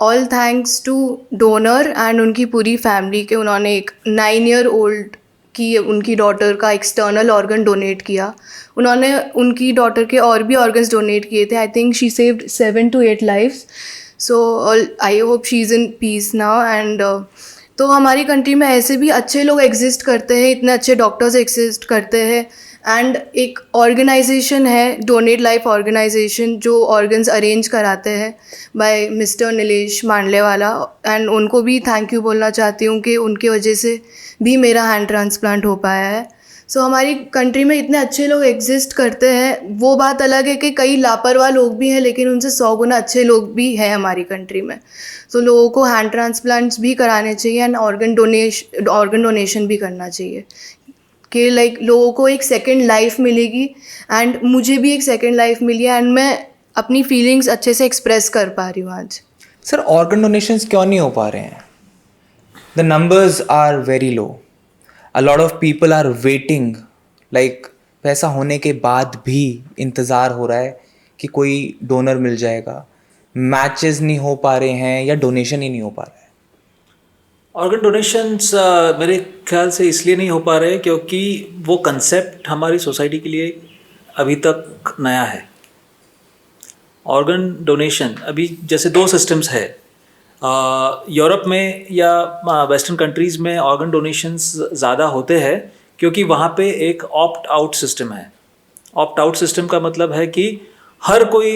all thanks two donor and उनकी पूरी फैमिली के उन्होंने एक 9 ईयर ओल्ड की उनकी डॉटर का एक्सटर्नल ऑर्गन डोनेट किया. उन्होंने उनकी डॉटर के और भी ऑर्गन्स डोनेट किए थे. I think she saved 7 to 8 lives. So I hope she is in peace now. And तो हमारी कंट्री में ऐसे भी अच्छे लोग एग्जिस्ट करते हैं, इतने अच्छे डॉक्टर्स एग्जिस्ट करते हैं. एंड एक ऑर्गेनाइजेशन है, डोनेट लाइफ ऑर्गेनाइजेशन, जो ऑर्गन्स अरेंज कराते हैं बाय मिस्टर नीलेश मांडलेवाला. एंड उनको भी थैंक यू बोलना चाहती हूँ कि उनकी वजह से भी मेरा हैंड ट्रांसप्लांट हो पाया है. सो हमारी कंट्री में इतने अच्छे लोग एग्जिस्ट करते हैं. वो बात अलग है कि कई लापरवाह लोग भी हैं, लेकिन उनसे 100 गुना अच्छे लोग भी हैं हमारी कंट्री में. सो लोगों को हैंड ट्रांसप्लांट्स भी कराने चाहिए एंड ऑर्गन डोनेशन भी करना चाहिए कि लोगों को एक सेकंड लाइफ मिलेगी. एंड मुझे भी एक सेकंड लाइफ मिली है, एंड मैं अपनी फीलिंग्स अच्छे से एक्सप्रेस कर पा रही हूँ आज. सर, ऑर्गन डोनेशंस क्यों नहीं हो पा रहे हैं? The numbers are very low. A lot of people are waiting, पैसा होने के बाद भी इंतज़ार हो रहा है कि कोई डोनर मिल जाएगा. मैचेस नहीं हो पा रहे हैं या डोनेशन ही नहीं हो पा रहा है. ऑर्गन डोनेशंस मेरे ख्याल से इसलिए नहीं हो पा रहे क्योंकि वो कंसेप्ट हमारी सोसाइटी के लिए अभी तक नया है. ऑर्गन डोनेशन अभी जैसे 2 सिस्टम्स है. यूरोप में या वेस्टर्न कंट्रीज़ में ऑर्गन डोनेशंस ज़्यादा होते हैं क्योंकि वहाँ पे एक ऑप्ट आउट सिस्टम है. ऑप्ट आउट सिस्टम का मतलब है कि हर कोई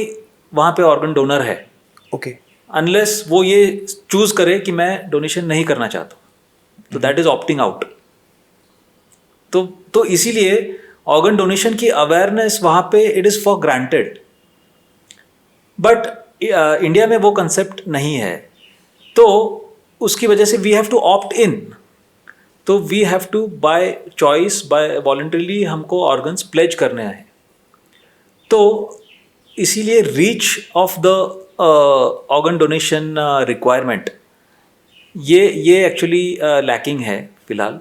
वहाँ पे ऑर्गन डोनर है. ओके. अनलेस वो ये चूज़ करे कि मैं डोनेशन नहीं करना चाहता, तो दैट इज़ ऑप्टिंग आउट. तो इसीलिए ऑर्गन डोनेशन की अवेयरनेस वहाँ पे it is for granted. But India में वो कंसेप्ट नहीं है, तो उसकी वजह से we have to opt in. तो we have to by choice, by voluntarily हमको ऑर्गन्स प्लेज करने हैं. तो इसीलिए reach of the organ donation requirement ये एक्चुअली लैकिंग है फिलहाल.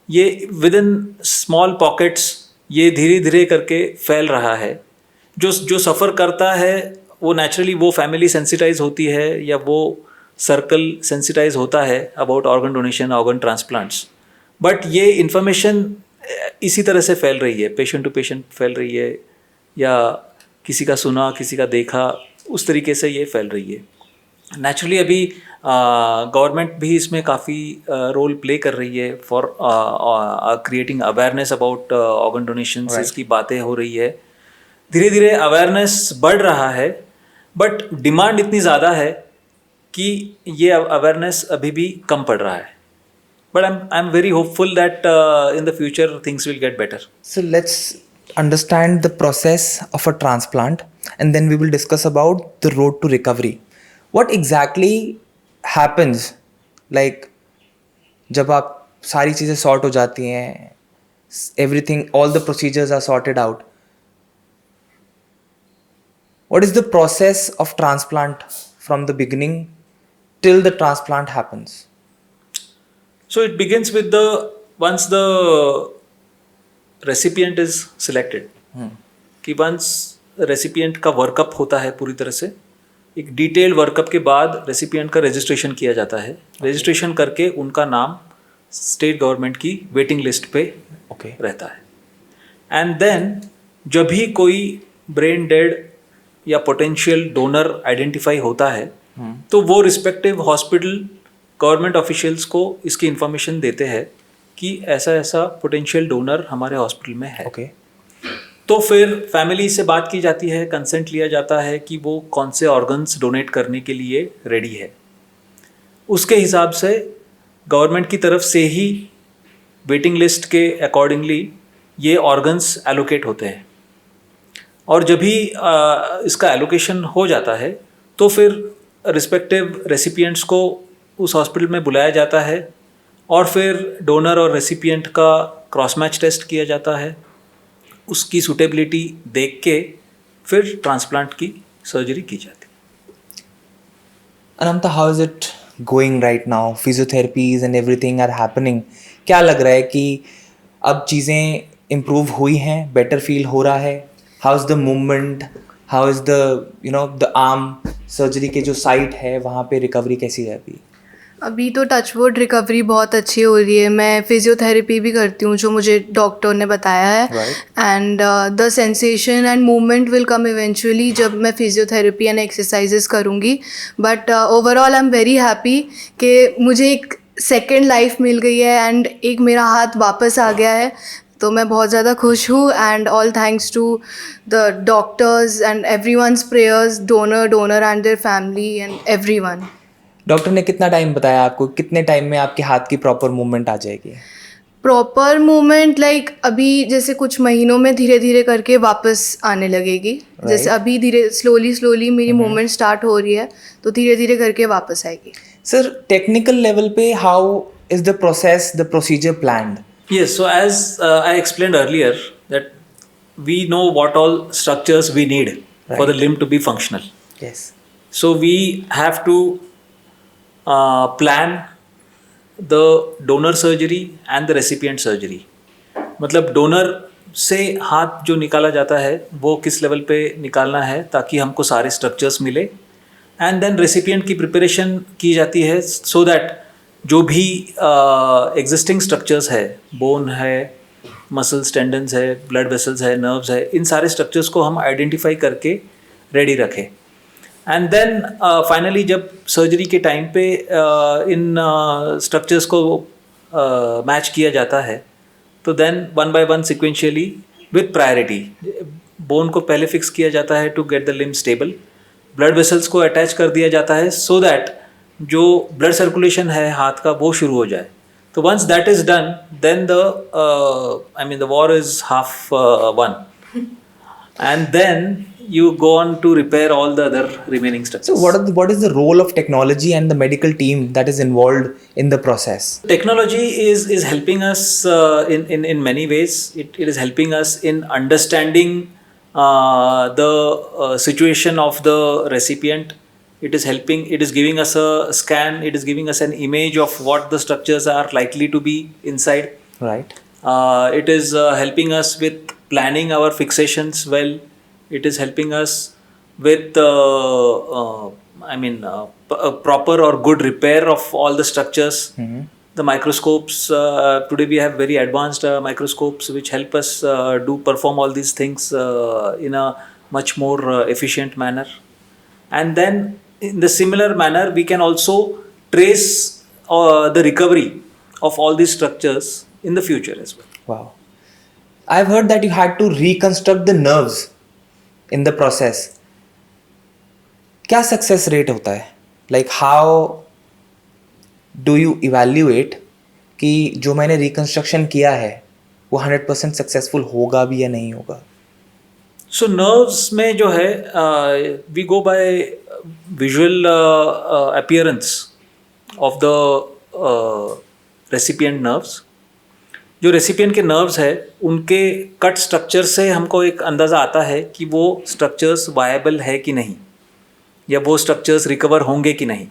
ये विद इन स्मॉल पॉकेट्स ये धीरे धीरे करके फैल रहा है. जो सफ़र करता है वो नेचुरली वो फैमिली सेंसिटाइज होती है या वो सर्कल सेंसिटाइज होता है about organ donation, organ transplants. But ये इन्फॉर्मेशन इसी तरह से फैल रही है, पेशेंट टू पेशेंट फैल रही है, या किसी का सुना, किसी का देखा, उस तरीके से ये फैल रही है। नेचुरली अभी गवर्नमेंट भी इसमें काफ़ी रोल प्ले कर रही है for creating awareness about organ donation. इसकी बातें हो रही है, धीरे धीरे अवेयरनेस बढ़ रहा है, बट डिमांड इतनी ज़्यादा है कि ये अवेयरनेस अभी भी कम पड़ रहा है। But I am very hopeful that in the future things will get better. So let's understand the process of a transplant and then we will discuss about the road to recovery. What exactly happens like जब आप सारी चीज़ें sort हो जाती हैं, everything, all the procedures are sorted out. What is the process of transplant from the beginning till the transplant happens? So it begins with once the recipient is selected, कि once recipient का workup होता है पूरी तरह से, एक detail workup के बाद रेसिपिएंट का रजिस्ट्रेशन किया जाता है। रजिस्ट्रेशन करके उनका नाम स्टेट गवर्नमेंट की वेटिंग लिस्ट पे रहता है। एंड देन जब भी कोई ब्रेन डेड या पोटेंशियल डोनर आइडेंटिफाई होता है, तो वो रिस्पेक्टिव हॉस्पिटल गवर्नमेंट ऑफिशियल्स को इसकी इन्फॉर्मेशन देते हैं कि ऐसा ऐसा पोटेंशियल डोनर हमारे हॉस्पिटल में है। तो फिर फैमिली से बात की जाती है, कंसेंट लिया जाता है कि वो कौन से ऑर्गन्स डोनेट करने के लिए रेडी है। उसके हिसाब से गवर्नमेंट की तरफ से ही वेटिंग लिस्ट के अकॉर्डिंगली ये ऑर्गन्स एलोकेट होते हैं। और जब भी इसका एलोकेशन हो जाता है तो फिर रिस्पेक्टिव रेसिपिएंट्स को उस हॉस्पिटल में बुलाया जाता है और फिर डोनर और रेसिपिएंट का क्रॉस मैच टेस्ट किया जाता है। उसकी सूटेबिलिटी देख के फिर ट्रांसप्लांट की सर्जरी की जाती है। Anamta, how is it going right now? Physiotherapies and everything are happening. क्या लग रहा है कि अब चीज़ें improve हुई हैं, better feel हो रहा है? How is the movement? How is the arm surgery के जो साइट है वहाँ पे रिकवरी कैसी है अभी? अभी तो टचवुड रिकवरी बहुत अच्छी हो रही है। मैं फिजियोथेरेपी भी करती हूँ जो मुझे डॉक्टर ने बताया है, and the sensation and movement will come eventually जब मैं फिजियोथेरेपी एंड एक्सरसाइजेस करूँगी। But overall I am very happy कि मुझे एक सेकेंड लाइफ मिल गई है एंड एक मेरा हाथ वापस आ गया है, तो मैं बहुत ज़्यादा खुश हूँ। And all thanks to the doctors and everyone's prayers, donor and their family and everyone. Doctor ने कितना टाइम बताया आपको, कितने टाइम में आपके हाथ की प्रॉपर मूवमेंट आ जाएगी? प्रॉपर मूवमेंट लाइक अभी जैसे कुछ महीनों में धीरे धीरे करके वापस आने लगेगी। जैसे अभी धीरे स्लोली मेरी मूवमेंट स्टार्ट हो रही है, तो धीरे धीरे करके वापस आएगी। सर, टेक्निकल लेवल पे how is the process, the procedure planned? Yes, so as I explained earlier that we know what all structures we need for the limb to be functional. Yes. So we have to plan the donor surgery and the recipient surgery. मतलब donor से हाथ जो निकाला जाता है वो किस level पे निकालना है ताकि हमको सारे स्ट्रक्चर्स मिले, एंड देन रेसिपिएंट की प्रिपरेशन की जाती है सो दैट जो भी एग्जिस्टिंग स्ट्रक्चर्स है, बोन है, मसल्स, टेंडन्स है, ब्लड वेसल्स है, नर्व्स है, इन सारे स्ट्रक्चर्स को हम आइडेंटिफाई करके रेडी रखें। एंड देन फाइनली जब सर्जरी के टाइम पे इन स्ट्रक्चर्स को मैच किया जाता है, तो then one by one sequentially with priority bone को पहले फिक्स किया जाता है to get the limb stable, blood vessels को अटैच कर दिया जाता है सो दैट जो ब्लड सर्कुलेशन है हाथ का वो शुरू हो जाए। तो once that is done then the war is half one, and then you go on to repair all the other remaining structures. So what is the role of technology and the medical team that is involved in the process? Technology is helping us in many ways. It is helping us in understanding the situation of the recipient. It is giving us a scan, it is giving us an image of what the structures are likely to be inside. Right. It is helping us with planning our fixations well. It is helping us with proper or good repair of all the structures. The microscopes, today we have very advanced microscopes which help us perform all these things in a much more efficient manner. and then in the similar manner we can also trace the recovery of all these structures in the future as well. Wow. I've heard that you had to reconstruct the nerves in the process. क्या success rate होता है? Like how do you evaluate कि जो मैंने reconstruction किया है वो 100% successful होगा भी या नहीं होगा? सो नर्व्स में जो है we go by visual appearance of the recipient nerves. जो रेसिपिएंट के नर्व्स है उनके कट स्ट्रक्चर से हमको एक अंदाज़ा आता है कि वो स्ट्रक्चर्स वायबल है कि नहीं, या वो स्ट्रक्चर्स रिकवर होंगे कि नहीं.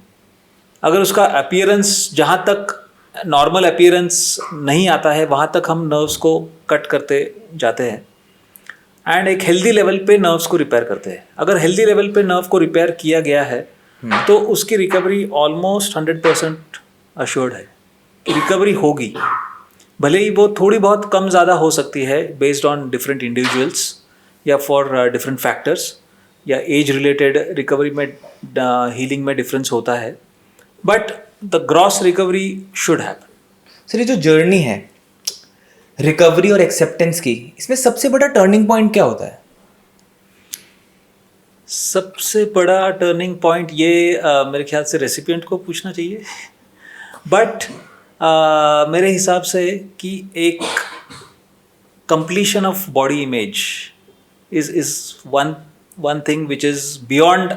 अगर उसका अपीयरेंस जहाँ तक नॉर्मल अपीयरेंस नहीं आता है वहाँ तक हम नर्व्स को कट करते जाते हैं एंड एक हेल्दी लेवल पे नर्व्स को रिपेयर करते हैं. अगर हेल्दी लेवल पे नर्व को रिपेयर किया गया है तो उसकी रिकवरी ऑलमोस्ट 100% अश्योर्ड है कि रिकवरी होगी. भले ही वो थोड़ी बहुत कम ज़्यादा हो सकती है बेस्ड ऑन डिफरेंट इंडिविजुअल्स या फॉर डिफरेंट फैक्टर्स, या एज रिलेटेड रिकवरी में हीलिंग में डिफरेंस होता है, but the gross recovery should happen. Sir ये जो जर्नी है रिकवरी और एक्सेप्टेंस की, इसमें सबसे बड़ा टर्निंग पॉइंट क्या होता है? सबसे बड़ा टर्निंग पॉइंट ये मेरे ख्याल से रेसिपिएंट को पूछना चाहिए, बट मेरे हिसाब से कि एक completion of body image is one thing which is beyond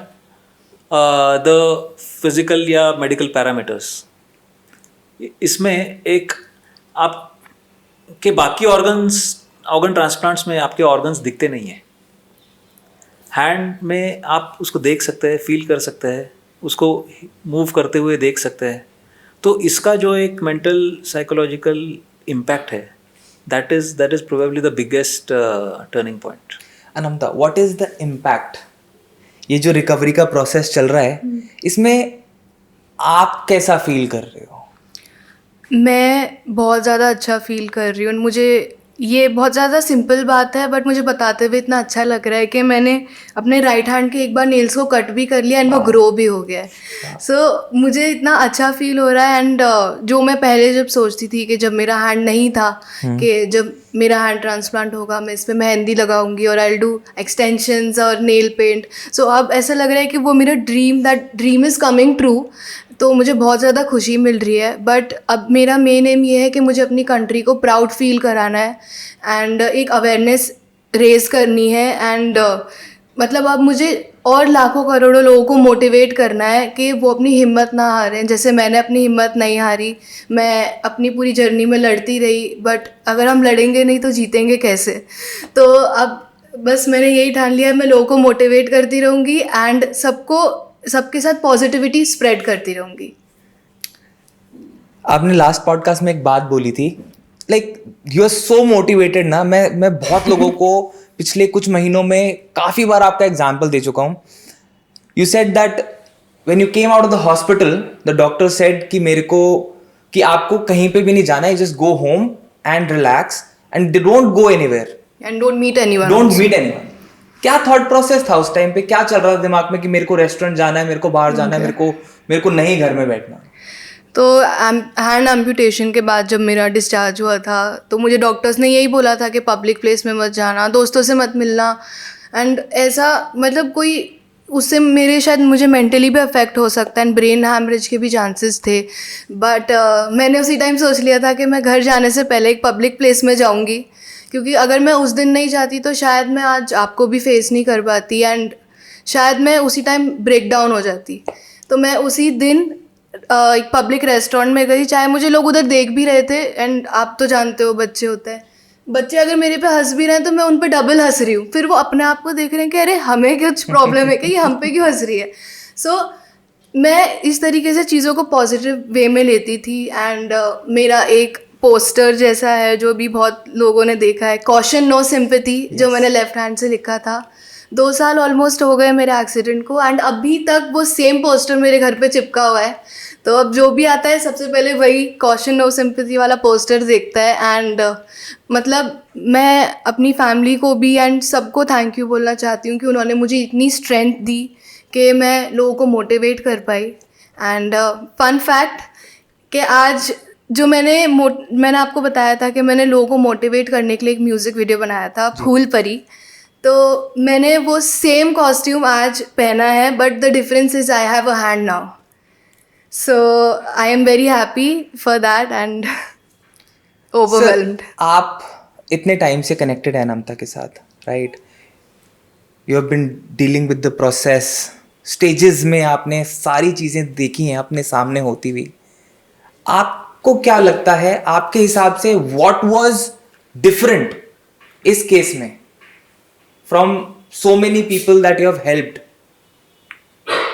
the physical या medical parameters. इसमें एक आपके बाकी ऑर्गन ट्रांसप्लांट्स में आपके ऑर्गन्स दिखते नहीं हैं. हैंड में आप उसको देख सकते हैं, फील कर सकते हैं, उसको मूव करते हुए देख सकते हैं. तो इसका जो एक मेंटल साइकोलॉजिकल इम्पैक्ट है, that is probably the biggest turning point. Ananta, what is the impact? ये जो रिकवरी का प्रोसेस चल रहा है इसमें आप कैसा फील कर रहे हो? मैं बहुत ज़्यादा अच्छा फील कर रही हूँ. मुझे ये बहुत ज़्यादा सिंपल बात है बट मुझे बताते हुए इतना अच्छा लग रहा है कि मैंने अपने राइट हैंड के एक बार नेल्स को कट भी कर लिया एंड वो ग्रो भी हो गया है. सो मुझे इतना अच्छा फील हो रहा है. एंड जो मैं पहले जब सोचती थी कि जब मेरा हैंड नहीं था, कि जब मेरा हैंड ट्रांसप्लांट होगा मैं इस पर मेहंदी लगाऊंगी और आई विल डू एक्सटेंशंस और नेल पेंट. सो अब ऐसा लग रहा है कि वो मेरा that dream is coming true. तो मुझे बहुत ज़्यादा खुशी मिल रही है. बट अब मेरा मेन एम ये है कि मुझे अपनी कंट्री को प्राउड फील कराना है एंड एक अवेयरनेस रेज करनी है. एंड मतलब अब मुझे और लाखों करोड़ों लोगों को मोटिवेट करना है कि वो अपनी हिम्मत ना हारें. जैसे मैंने अपनी हिम्मत नहीं हारी, मैं अपनी पूरी जर्नी में लड़ती रही, बट अगर हम लड़ेंगे नहीं तो जीतेंगे कैसे? तो अब बस मैंने यही ठान लिया है, मैं लोगों को मोटिवेट करती रहूँगी एंड सबके साथ पॉजिटिविटी स्प्रेड करती रहूँगी. आपने लास्ट पॉडकास्ट में एक बात बोली थी, like you are so motivated ना. मैं बहुत लोगों को पिछले कुछ महीनों में काफ़ी बार आपका एग्जाम्पल दे चुका हूँ. You said that when you came out of the hospital the doctor said कि आपको कहीं पे भी नहीं जाना है, just go home and relax and don't go anywhere and don't meet anyone. क्या थॉट प्रोसेस था उस टाइम पे? क्या चल रहा था दिमाग में कि मेरे को रेस्टोरेंट जाना है, मेरे को बाहर जाना है, मेरे को नहीं घर में बैठना? तो हैंड एम्पुटेशन के बाद जब मेरा डिस्चार्ज हुआ था तो मुझे डॉक्टर्स ने यही बोला था कि पब्लिक प्लेस में मत जाना, दोस्तों से मत मिलना. एंड ऐसा मतलब कोई उससे मुझे मेंटली भी अफेक्ट हो सकता है एंड ब्रेन हैमरेज के भी चांसेस थे. बट मैंने उसी टाइम सोच लिया था कि मैं घर जाने से पहले एक पब्लिक प्लेस में जाऊंगी, क्योंकि अगर मैं उस दिन नहीं जाती तो शायद मैं आज आपको भी फेस नहीं कर पाती एंड शायद मैं उसी टाइम ब्रेक डाउन हो जाती. तो मैं उसी दिन एक पब्लिक रेस्टोरेंट में गई, चाहे मुझे लोग उधर देख भी रहे थे. एंड आप तो जानते हो बच्चे होते हैं, बच्चे अगर मेरे पे हंस भी रहे हैं तो मैं उन पे डबल हंस रही हूँ. फिर वो अपने आप को देख रहे हैं कि अरे हमें कुछ प्रॉब्लम है कि ये हम पे क्यों हंस रही है. सो मैं इस तरीके से चीज़ों को पॉजिटिव वे में लेती थी. एंड मेरा एक पोस्टर जैसा है जो भी बहुत लोगों ने देखा है, कॉशन नो सिंपैथी, जो मैंने लेफ्ट हैंड से लिखा था. 2 साल ऑलमोस्ट हो गए मेरे एक्सीडेंट को एंड अभी तक वो सेम पोस्टर मेरे घर पे चिपका हुआ है. तो अब जो भी आता है सबसे पहले वही कॉशन नो सिंपैथी वाला पोस्टर देखता है. एंड मतलब मैं अपनी फैमिली को भी एंड सबको थैंक यू बोलना चाहती हूँ कि उन्होंने मुझे इतनी स्ट्रेंथ दी कि मैं लोगों को मोटिवेट कर पाई। एंड फन फैक्ट कि आज जो मैंने आपको बताया था कि मैंने लोगों को मोटिवेट करने के लिए एक म्यूज़िक वीडियो बनाया था, फूल परी, तो मैंने वो सेम कॉस्ट्यूम आज पहना है, but the difference is I have a hand now. So I am very happy for that and overwhelmed. आप इतने टाइम से कनेक्टेड हैं अनमता के साथ, right? You have been dealing with the process, stages में आपने सारी चीज़ें देखी हैं अपने सामने होती हुई। आपको क्या लगता है, आपके हिसाब से व्हाट वाज डिफरेंट इस केस में from so many people that you have helped?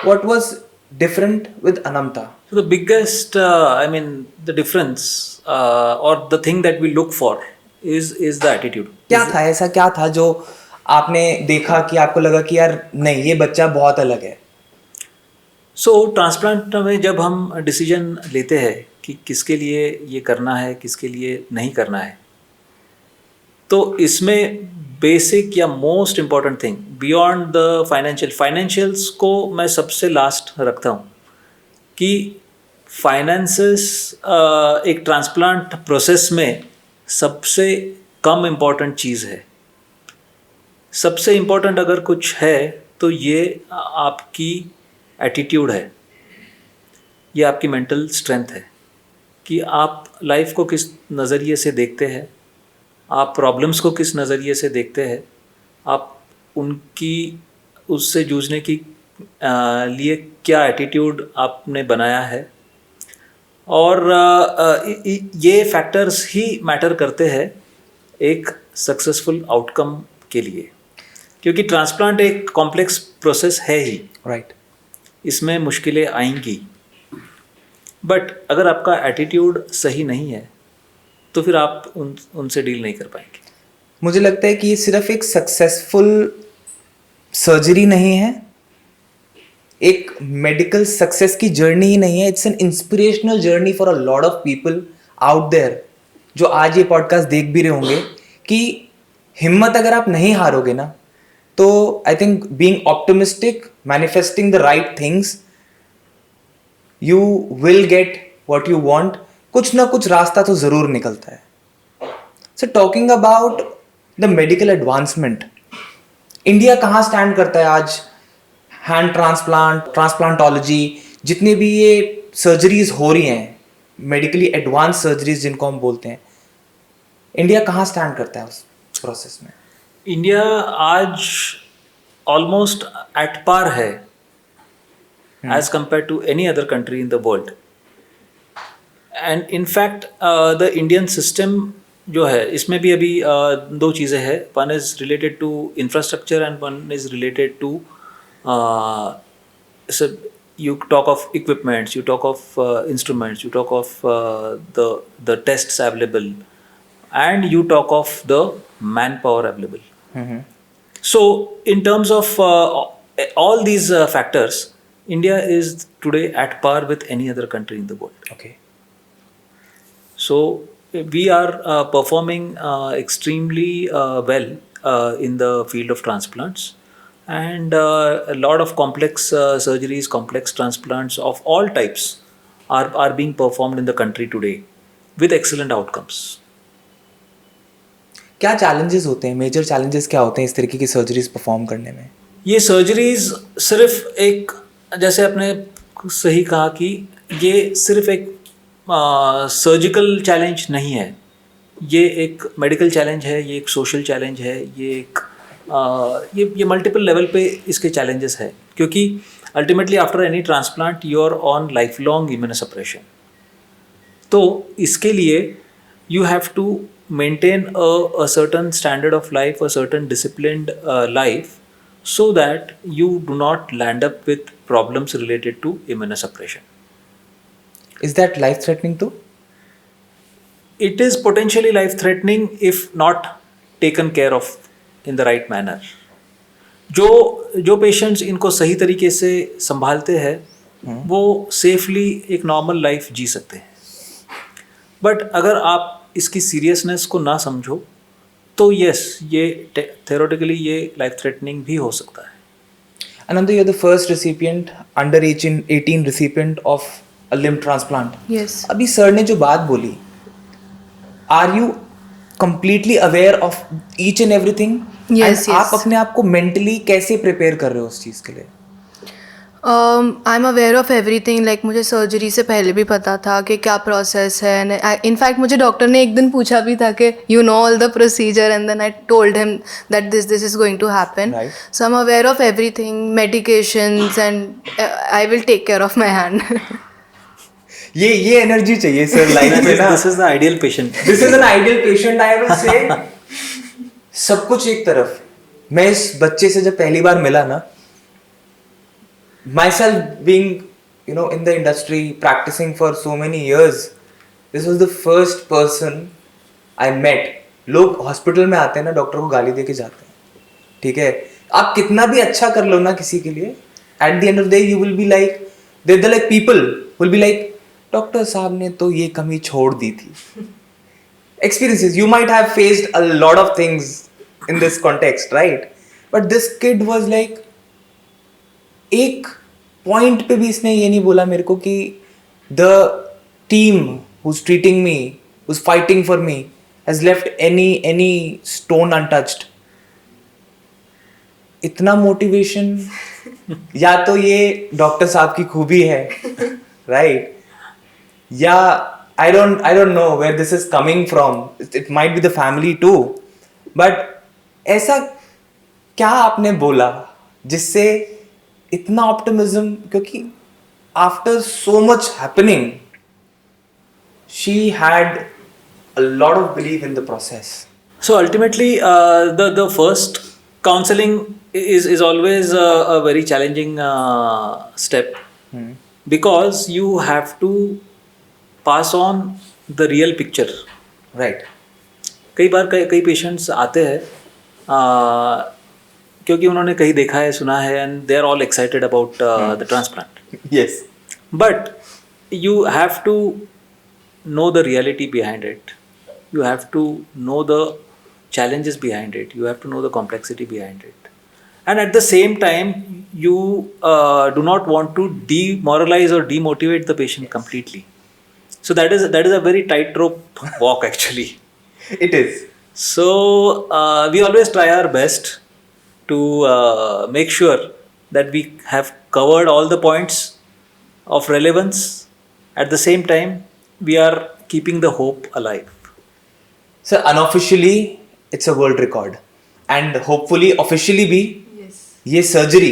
What was different with Anamta? So the biggest, the difference or the thing that we look for is the attitude. क्या था, ऐसा क्या था जो आपने देखा कि आपको लगा कि यार नहीं, ये बच्चा बहुत अलग है? So ट्रांसप्लांट में जब हम डिसीजन लेते हैं कि किसके लिए ये करना है, किसके लिए नहीं करना है, तो इसमें बेसिक या most important thing beyond the financials को मैं सबसे लास्ट रखता हूँ कि फाइनेंसेस एक ट्रांसप्लांट प्रोसेस में सबसे कम इम्पॉर्टेंट चीज़ है। सबसे इम्पॉर्टेंट अगर कुछ है तो ये आपकी एटीट्यूड है, ये आपकी मेंटल स्ट्रेंथ है कि आप लाइफ को किस नज़रिए से देखते हैं, आप प्रॉब्लम्स को किस नज़रिए से देखते हैं, आप उनकी उससे जूझने की लिए क्या एटीट्यूड आपने बनाया है, और ये फैक्टर्स ही मैटर करते हैं एक सक्सेसफुल आउटकम के लिए, क्योंकि ट्रांसप्लांट एक कॉम्प्लेक्स प्रोसेस है ही, राइट? इसमें मुश्किलें आएंगी, बट अगर आपका एटीट्यूड सही नहीं है तो फिर आप उनसे डील नहीं कर पाएंगे। मुझे लगता है कि ये सिर्फ एक सक्सेसफुल सर्जरी नहीं है, एक मेडिकल सक्सेस की जर्नी ही नहीं है, it's an inspirational journey for a lot of people out there जो आज ये पॉडकास्ट देख भी रहे होंगे कि हिम्मत अगर आप नहीं हारोगे ना, तो I think being optimistic, manifesting the right things, you will get what you want. कुछ ना कुछ रास्ता तो जरूर निकलता है। So talking about the medical advancement, India कहाँ स्टैंड करता है आज? हैंड ट्रांसप्लांट, ट्रांसप्लांटोलॉजी, जितने भी ये सर्जरीज हो रही हैं, मेडिकली एडवांस सर्जरीज जिनको हम बोलते हैं, इंडिया कहाँ स्टैंड करता है उस प्रोसेस में? इंडिया आज ऑलमोस्ट एट पार है as compare to any other country in the world, and in fact the Indian system जो है इसमें भी अभी दो चीज़ें हैं, one is related to infrastructure and one is related to you talk of equipments, you talk of instruments, you talk of the tests available, and you talk of the manpower available. So in terms of all these factors, India is today at par with any other country in the world. Okay. So we are performing extremely well in the field of transplants, and a lot of complex surgeries, complex transplants of all types are being performed in the country today with excellent outcomes. क्या challenges होते हैं, major challenges क्या होते हैं इस तरीके की surgeries perform करने में? ये सर्जरीज सिर्फ एक, जैसे आपने सही कहा कि ये सिर्फ एक सर्जिकल चैलेंज नहीं है, ये एक मेडिकल चैलेंज है, ये एक सोशल चैलेंज है, ये एक ये मल्टीपल लेवल पे इसके चैलेंजेस है, क्योंकि ultimately after any transplant you are on life long immunosuppression. तो इसके लिए you have to maintain a certain standard of life, a certain disciplined life, so that you do not land up with problems related to immunosuppression. Is that life threatening too? It is potentially life threatening if not taken care of in the right manner. जो patients इनको सही तरीके से संभालते हैं वो safely एक normal life जी सकते हैं, बट अगर आप इसकी सीरियसनेस को ना समझो तो यस, ये थेरोटिकली ये लाइफ थ्रेटनिंग भी हो सकता है। Ananda, you're the first recipient, under 18 recipient of a limb transplant. Yes. अभी सर ने जो बात बोली, are you completely aware of each and everything? Yes, And yes. आप अपने आप को mentally कैसे prepare कर रहे हो उस चीज़ के लिए? आई am aware of everything, like मुझे सर्जरी से पहले भी पता था कि क्या प्रोसेस है. इनफैक्ट मुझे डॉक्टर ने एक दिन पूछा भी था कि you know all the procedure, and then I told him that this is going to happen. Right. So I am aware of everything, medications, and I will take care of my hand. ये energy चाहिए sir life में ना. This is the ideal patient. This is an ideal patient, I will say. सब कुछ एक तरफ. मैं इस बच्चे से जब पहली बार मिला ना, myself being in the industry practicing for so many years, this was the first person I met. लोग हॉस्पिटल में आते हैं ना, डॉक्टर को गाली दे के जाते हैं, ठीक है. आप कितना भी अच्छा कर लो ना किसी के लिए, at the end of the day you will be like, they're like people will be like, doctor साहब ने तो ये कमी छोड़ दी थी. Experiences, you might have faced a lot of things in this context, right? But this kid was like, एक point पे भी इसने ये नहीं बोला मेरे को कि the team who's treating me, who's fighting for me, has left any stone untouched. इतना मोटिवेशन या तो ये डॉक्टर साहब की खूबी है, राइट? या I don't know where this is coming from. It might be the family too, but ऐसा क्या आपने बोला जिससे इतना ऑप्टिमिज्म? क्योंकि after so much happening she had a lot of believe in the process. So ultimately, the first counseling is always a very challenging step, because you have to pass on the real picture. Right. कई बार कई patients आते हैं क्योंकि उन्होंने कहीं देखा है, सुना है, and they are all excited about the transplant. Yes. But you have to know the reality behind it. You have to know the challenges behind it. You have to know the complexity behind it. And at the same time, you do not want to demoralize or demotivate the patient completely. So that is a very tightrope walk actually. It is. So we always try our best to make sure that we have covered all the points of relevance. At the same time, we are keeping the hope alive. So unofficially, it's a world record. And hopefully, officially भी ये surgery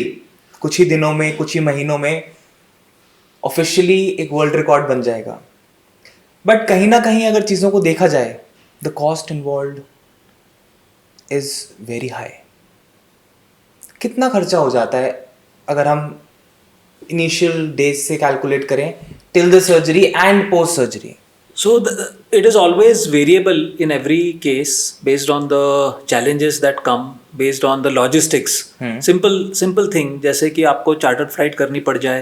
कुछ ही दिनों में, कुछ ही महीनों में officially एक world record बन जाएगा. बट कहीं ना कहीं अगर चीज़ों को देखा जाए, the cost involved is very high. कितना खर्चा हो जाता है अगर हम इनिशियल डेज से कैलकुलेट करें till the surgery and post surgery? So it is always variable in every case based on the challenges that come, based on the logistics. Simple thing जैसे कि आपको चार्टर्ड फ्लाइट करनी पड़ जाए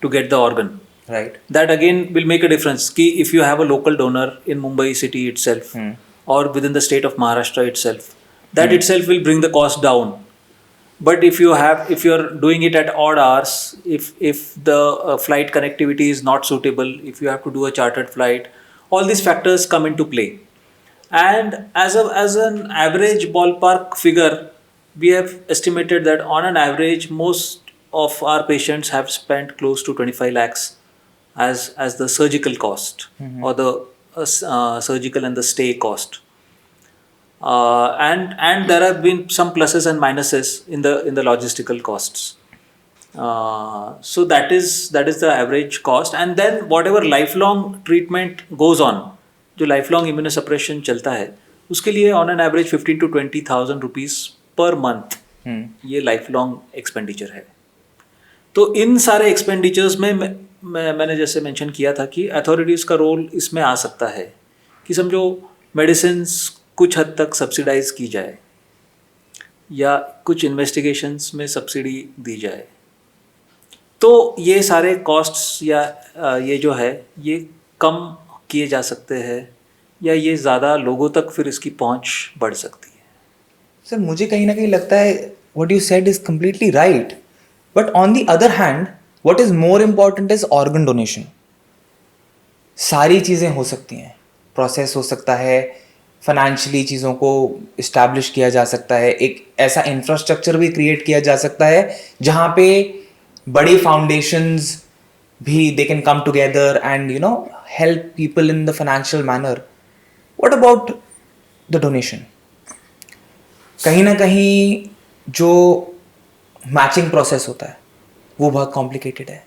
to get the organ. Right. That again will make a difference. कि if you have a local donor in Mumbai city itself or within the state of Maharashtra itself, that itself will bring the cost down. But if you're doing it at odd hours, if the flight connectivity is not suitable, if you have to do a chartered flight, all these factors come into play. And as an average ballpark figure, we have estimated that on an average, most of our patients have spent close to 25 lakhs as the surgical cost or the surgical and the stay cost. And there have been some pluses and minuses in the logistical costs. So that is the average cost, and then whatever lifelong treatment goes on, जो lifelong immunosuppression चलता है, उसके लिए on an average 15 to 20,000 rupees per month ये lifelong expenditure है. तो इन सारे expenditures में मैंने जैसे mention किया था कि authorities का role इसमें आ सकता है कि समझो medicines कुछ हद तक subsidize की जाए या कुछ investigations में subsidy दी जाए, तो ये सारे कॉस्ट्स या ये जो है ये कम किए जा सकते हैं या ये ज़्यादा लोगों तक फिर इसकी पहुंच बढ़ सकती है. सर मुझे कहीं ना कहीं लगता है what you said is completely right. But on the other hand, what is more important is organ donation. सारी चीज़ें हो सकती हैं, प्रोसेस हो सकता है, फाइनेंशियली चीज़ों को इस्टेब्लिश किया जा सकता है, एक ऐसा इंफ्रास्ट्रक्चर भी क्रिएट किया जा सकता है जहाँ पे बड़ी फाउंडेशंस भी they can come together and you know help people in the financial manner. What about the donation? कहीं ना कहीं जो मैचिंग प्रोसेस होता है वो बहुत कॉम्प्लिकेटेड है.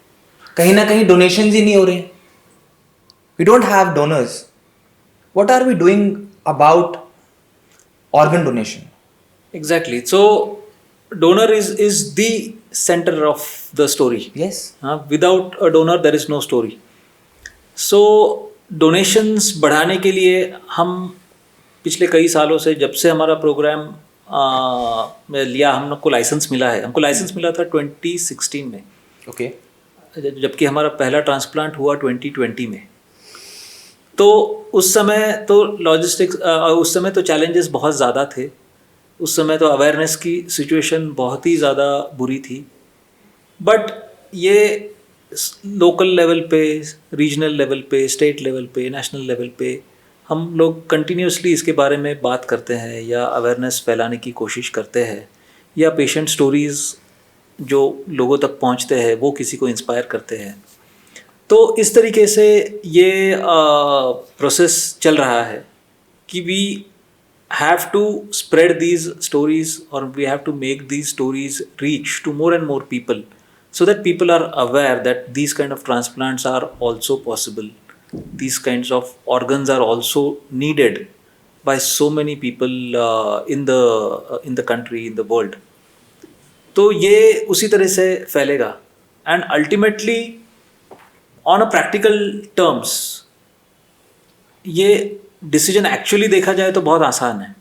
कहीं ना कहीं डोनेशंस ही नहीं हो रहे हैं. We don't have donors. What are we doing about organ donation? Exactly. So, donor is the center of the story. Yes. Without a donor, there is no story. So, donations बढ़ाने के लिए हम पिछले कई सालों से, जब से हमारा प्रोग्राम लिया, हम लोग को लाइसेंस मिला है. हमको लाइसेंस मिला था 2016 में. Okay. जबकि हमारा पहला ट्रांसप्लांट हुआ 2020 में. तो उस समय तो लॉजिस्टिक्स, उस समय तो चैलेंजेस बहुत ज़्यादा थे. उस समय तो अवेयरनेस की सिचुएशन बहुत ही ज़्यादा बुरी थी. बट ये लोकल लेवल पे, रीजनल लेवल पे, स्टेट लेवल पे, नेशनल लेवल पे हम लोग कंटिन्यूसली इसके बारे में बात करते हैं या अवेयरनेस फैलाने की कोशिश करते हैं, या पेशेंट स्टोरीज़ जो लोगों तक पहुंचते हैं वो किसी को इंस्पायर करते हैं. तो इस तरीके से ये प्रोसेस चल रहा है कि we have to spread these stories और we have to make these stories reach to more and more people so that people are aware that these kind of transplants are also possible. These kinds of organs are also needed by so many people in the country, in the world. तो ये उसी तरह से फैलेगा. And ultimately on a practical terms ये decision actually देखा जाए तो बहुत आसान है.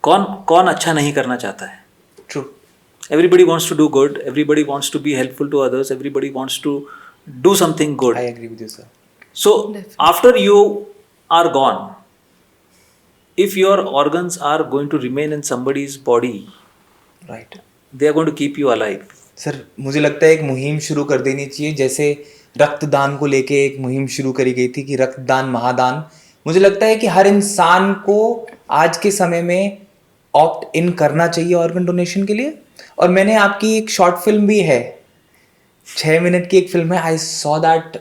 कौन अच्छा नहीं करना चाहता है? True. Everybody wants to do good, everybody wants to be helpful to others, everybody wants to do something good. I agree with you, sir. So Definitely. after you are gone, if your organs are going to remain in somebody's body, Right. they are going to keep you alive. Sir मुझे लगता है एक मुहिम शुरू कर देनी चाहिए, जैसे रक्तदान को लेके एक मुहिम शुरू करी गई थी कि रक्तदान महादान. मुझे लगता है कि हर इंसान को आज के समय में ऑप्ट इन करना चाहिए ऑर्गन डोनेशन के लिए. और मैंने आपकी एक शॉर्ट फिल्म भी है, 6 मिनट की एक फिल्म है, आई सॉ दैट.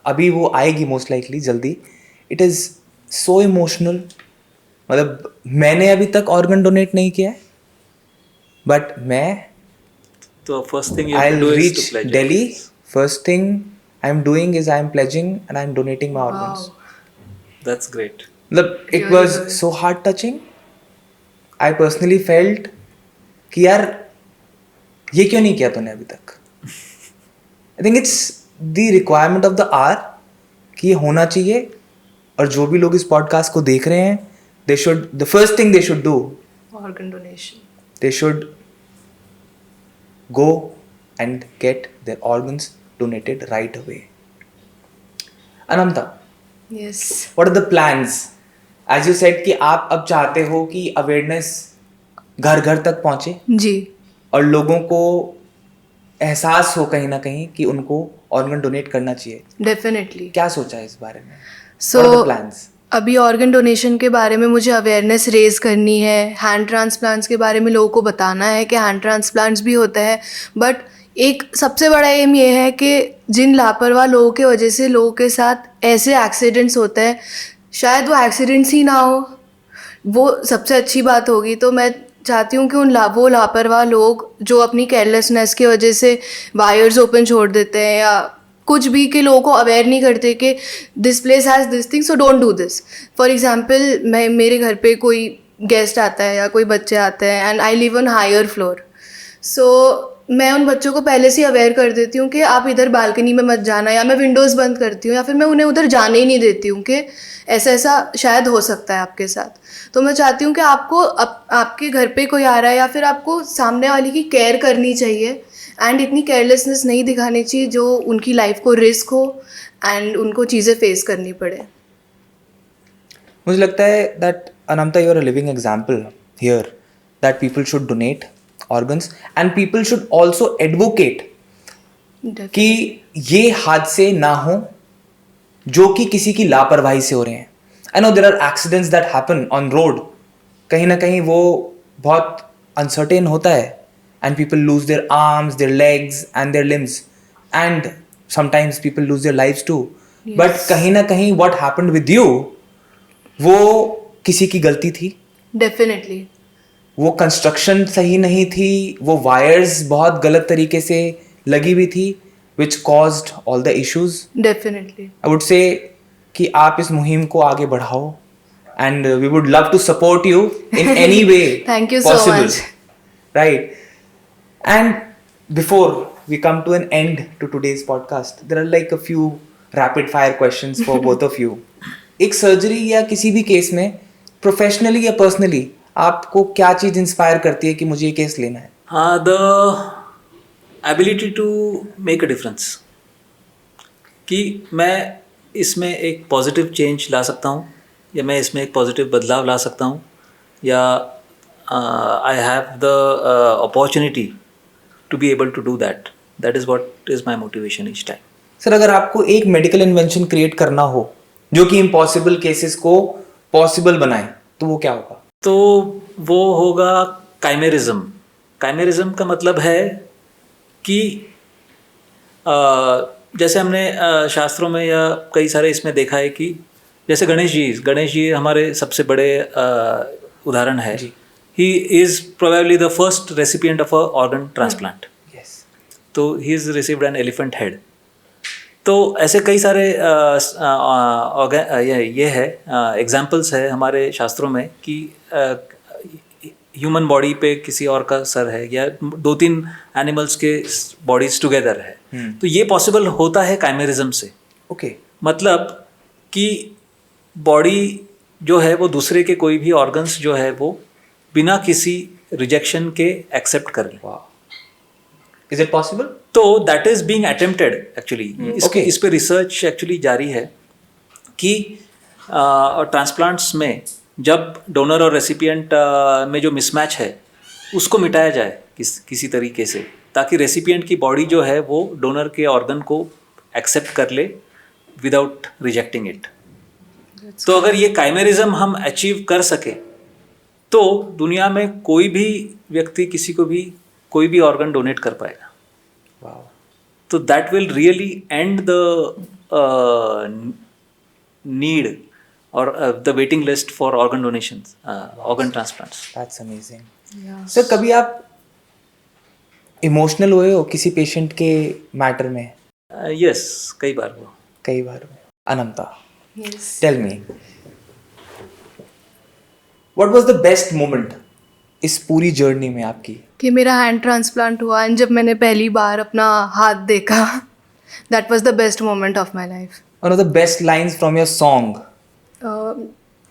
अभी वो आएगी मोस्ट लाइकली जल्दी. It is so emotional. मतलब मैंने अभी तक ऑर्गन डोनेट नहीं किया है, बट मैं So first thing you have I'll to do is to reach pledge. Delhi. First thing I'm doing is I'm pledging and I'm donating my organs. Wow. That's great. It Really was good. so heart touching. I personally felt कि यार ये क्यों नहीं किया तूने अभी तक. I think it's the requirement of the hour कि ये होना चाहिए. और जो भी लोग इस पॉडकास्ट को देख रहे हैं, the first thing they should do, Organ donation. they should go and get their organs donated right away. Anamta, Yes. what are the plans? As you said कि आप अब चाहते हो कि अवेयरनेस घर घर तक पहुंचे जी. और लोगों को एहसास हो कहीं ना कहीं कि उनको ऑर्गन डोनेट करना चाहिए. Definitely. क्या सोचा है इस बारे में? So, What are the plans? अभी ऑर्गन डोनेशन के बारे में मुझे अवेयरनेस रेज करनी है. हैंड ट्रांसप्लांट्स के बारे में लोगों को बताना है कि हैंड ट्रांसप्लांट्स भी होता है. बट एक सबसे बड़ा एम ये है कि जिन लापरवाह लोगों की वजह से लोगों के साथ ऐसे एक्सीडेंट्स होते हैं, शायद वो एक्सीडेंट्स ही ना हो, वो सबसे अच्छी बात होगी. तो मैं चाहती हूँ कि वो लापरवाह लोग जो अपनी केयरलेसनेस की वजह से वायर्स ओपन छोड़ देते हैं या कुछ भी, के लोगों को अवेयर नहीं करते कि this place has this thing, so don't do this. For example मेरे घर पे कोई गेस्ट आता है या कोई बच्चे आते हैं and I live on higher floor. So मैं उन बच्चों को पहले से अवेयर कर देती हूँ कि आप इधर बालकनी में मत जाना, या मैं विंडोज़ बंद करती हूँ, या फिर मैं उन्हें उधर जाने ही नहीं देती हूँ कि ऐसा ऐसा शायद हो सकता है आपके साथ. तो मैं चाहती हूँ कि आपको आपके घर पे कोई आ रहा है या फिर आपको सामने वाले की केयर करनी चाहिए एंड इतनी केयरलेसनेस नहीं दिखानी चाहिए जो उनकी लाइफ को रिस्क हो एंड उनको चीज़ें फेस करनी पड़े. मुझे लगता है that Ananta, you are a living example here that people should donate organs, and people should also advocate Definitely. कि ये हादसे ना हो जो कि किसी की लापरवाही से हो रहे हैं. I know there are accidents that happen on road. कहीं ना कहीं वो बहुत अनसर्टेन होता है and people lose their arms, their legs and their limbs, and sometimes people lose their lives too. But कहीं ना कहीं व्हाट हैपेंड विद यू, वो किसी की गलती थी. डेफिनेटली. वो कंस्ट्रक्शन सही नहीं थी, वो वायर्स बहुत गलत तरीके से लगी हुई थी, which caused all the issues. Definitely. I would say कि आप इस मुहिम को आगे बढ़ाओ, and we would love to support you in any way Thank you so possible. much. Right. And before we come to an end to today's podcast, there are like a few rapid fire questions for both of you. एक surgery या किसी भी case में professionally या personally आपको क्या चीज inspire करती है कि मुझे ये केस लेना है? The ability to make a difference, कि मैं इसमें एक पॉजिटिव चेंज ला सकता हूँ, या मैं इसमें एक पॉजिटिव बदलाव ला सकता हूँ, या I have the opportunity to be able to do that. That is what is my motivation each time. Sir, अगर आपको एक मेडिकल इन्वेंशन क्रिएट करना हो जो कि इम्पॉसिबल केसेस को पॉसिबल बनाए, तो वो क्या होगा? तो वो होगा काइमेरिज्म. काइमेरिज्म का मतलब है कि जैसे हमने शास्त्रों में या कई सारे इसमें देखा है कि जैसे गणेश जी हमारे सबसे बड़े उदाहरण है. He is probably the first recipient of a organ transplant. Yes. तो he is received an elephant head. तो ऐसे कई सारे ये है एग्जाम्पल्स है हमारे शास्त्रों में कि ह्यूमन बॉडी पे किसी और का सर है, या 2-3 एनिमल्स के बॉडीज टुगेदर है. तो ये पॉसिबल होता है काइमेरिज्म से. ओके. मतलब कि बॉडी जो है वो दूसरे के कोई भी ऑर्गन्स जो है वो बिना किसी रिजेक्शन के एक्सेप्ट कर ले. Is it possible? तो that is being attempted actually. इस पे रिसर्च एक्चुअली जारी है कि ट्रांसप्लांट्स में जब डोनर और रेसिपिएंट में जो मिसमैच है उसको मिटाया जाए किसी तरीके से, ताकि रेसिपिएंट की बॉडी जो है वो डोनर के ऑर्गन को एक्सेप्ट कर ले विदाउट रिजेक्टिंग इट. तो अगर ये काइमेरिज्म हम अचीव कर सके तो दुनिया में कोई भी व्यक्ति किसी को भी कोई भी ऑर्गन डोनेट कर पाएगा. Wow. तो that will really and the need और the waiting list for organ donation, organ transplants. That's amazing. Sir, कभी आप इमोशनल हुए हो किसी पेशेंट के मैटर में? यस, कई बार हुआ. कई बार हुए. Ananta, Yes. Tell me, what was the best moment इस पूरी जर्नी में आपकी? कि मेरा हैंड ट्रांसप्लांट हुआ एंड जब मैंने पहली बार अपना हाथ देखा, that was the best moment of my life. One of the best lines from your song?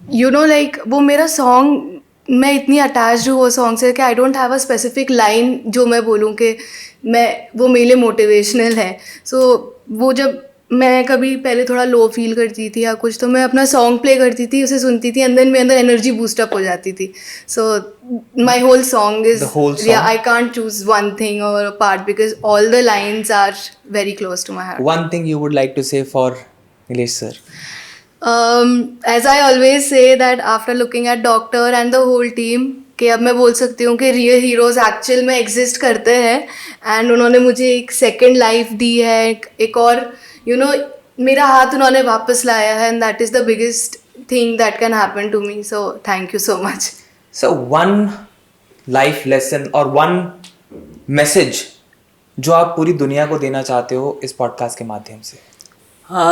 You know like वो मेरा सॉन्ग, मैं इतनी अटैच्ड हूँ वो सॉन्ग से कि I don't have a specific line जो मैं बोलूँ कि वो मेरे लिए मोटिवेशनल है. सो वो जब मैं कभी पहले थोड़ा लो फील करती थी या कुछ, तो मैं अपना सॉन्ग प्ले करती थी, उसे सुनती थी, एंड देन मेरे अंदर एनर्जी बूस्ट अप हो जाती थी. So my whole song is, या I can't choose one thing और a part because all the lines are very close to my heart. One thing you would like to say for Nilesh sir? As I always say that after looking at doctor and the whole team, कि अब मैं बोल सकती हूँ कि real heroes actual में exist करते हैं, एंड उन्होंने मुझे एक सेकेंड लाइफ दी है, एक और मेरा हाथ उन्होंने वापस लाया है, and that is the biggest thing that can happen to me. So thank you so much. So one life lesson और वन मैसेज जो आप पूरी दुनिया को देना चाहते हो इस पॉडकास्ट के माध्यम से?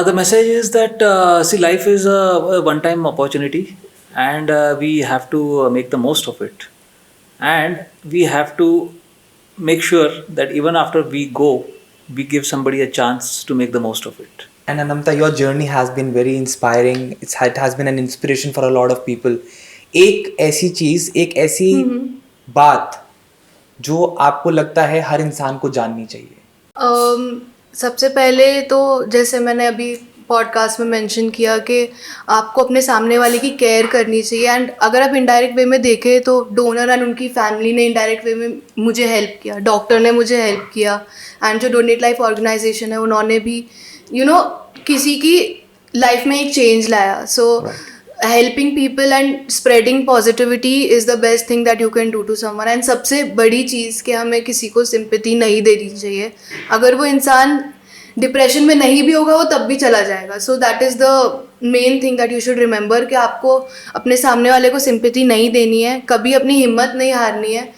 The message is that see, life is a one-time opportunity, and we have to make the most of it, and we have to make sure that even after we go, we give somebody a chance to make the most of it. And Anamta, your journey has been very inspiring. It has been an inspiration for a lot of people. एक ऐसी चीज़, एक ऐसी बात जो आपको लगता है हर इंसान को जाननी चाहिए? सबसे पहले तो जैसे मैंने अभी पॉडकास्ट में मेंशन किया कि आपको अपने सामने वाले की केयर करनी चाहिए, एंड अगर आप इनडायरेक्ट वे में देखें तो डोनर एंड उनकी फैमिली ने इनडायरेक्ट वे में मुझे हेल्प किया, डॉक्टर ने मुझे हेल्प किया, एंड जो डोनेट लाइफ ऑर्गेनाइजेशन है उन्होंने भी किसी की लाइफ में एक चेंज लाया. सो helping people and spreading positivity is the best thing that you can do to someone. and सबसे बड़ी चीज़ कि हमें किसी को सिंपैथी नहीं देनी चाहिए. अगर वो इंसान डिप्रेशन में नहीं भी होगा वो तब भी चला जाएगा. So that is the main thing that you should remember कि आपको अपने सामने वाले को सिंपैथी नहीं देनी है, कभी अपनी हिम्मत नहीं हारनी है.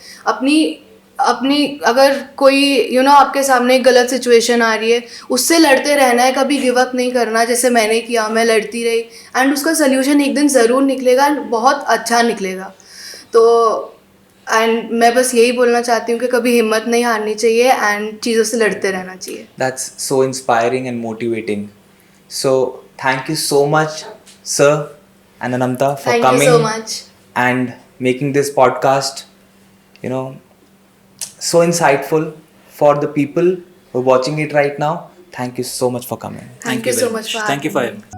अपनी अगर कोई आपके सामने एक गलत सिचुएशन आ रही है उससे लड़ते रहना है, कभी गिव अप नहीं करना. जैसे मैंने किया, मैं लड़ती रही, एंड उसका सल्यूशन एक दिन ज़रूर निकलेगा एंड बहुत अच्छा निकलेगा. तो एंड मैं बस यही बोलना चाहती हूँ कि कभी हिम्मत नहीं हारनी चाहिए एंड चीज़ों से लड़ते रहना चाहिए. That's so inspiring and motivating. So thank you so much, sir and Anamta, for Thank coming you so much. and making this podcast, so insightful for the people who are watching it right now. Thank you so much for coming. Thank you so very much for Thank you having for me. having me.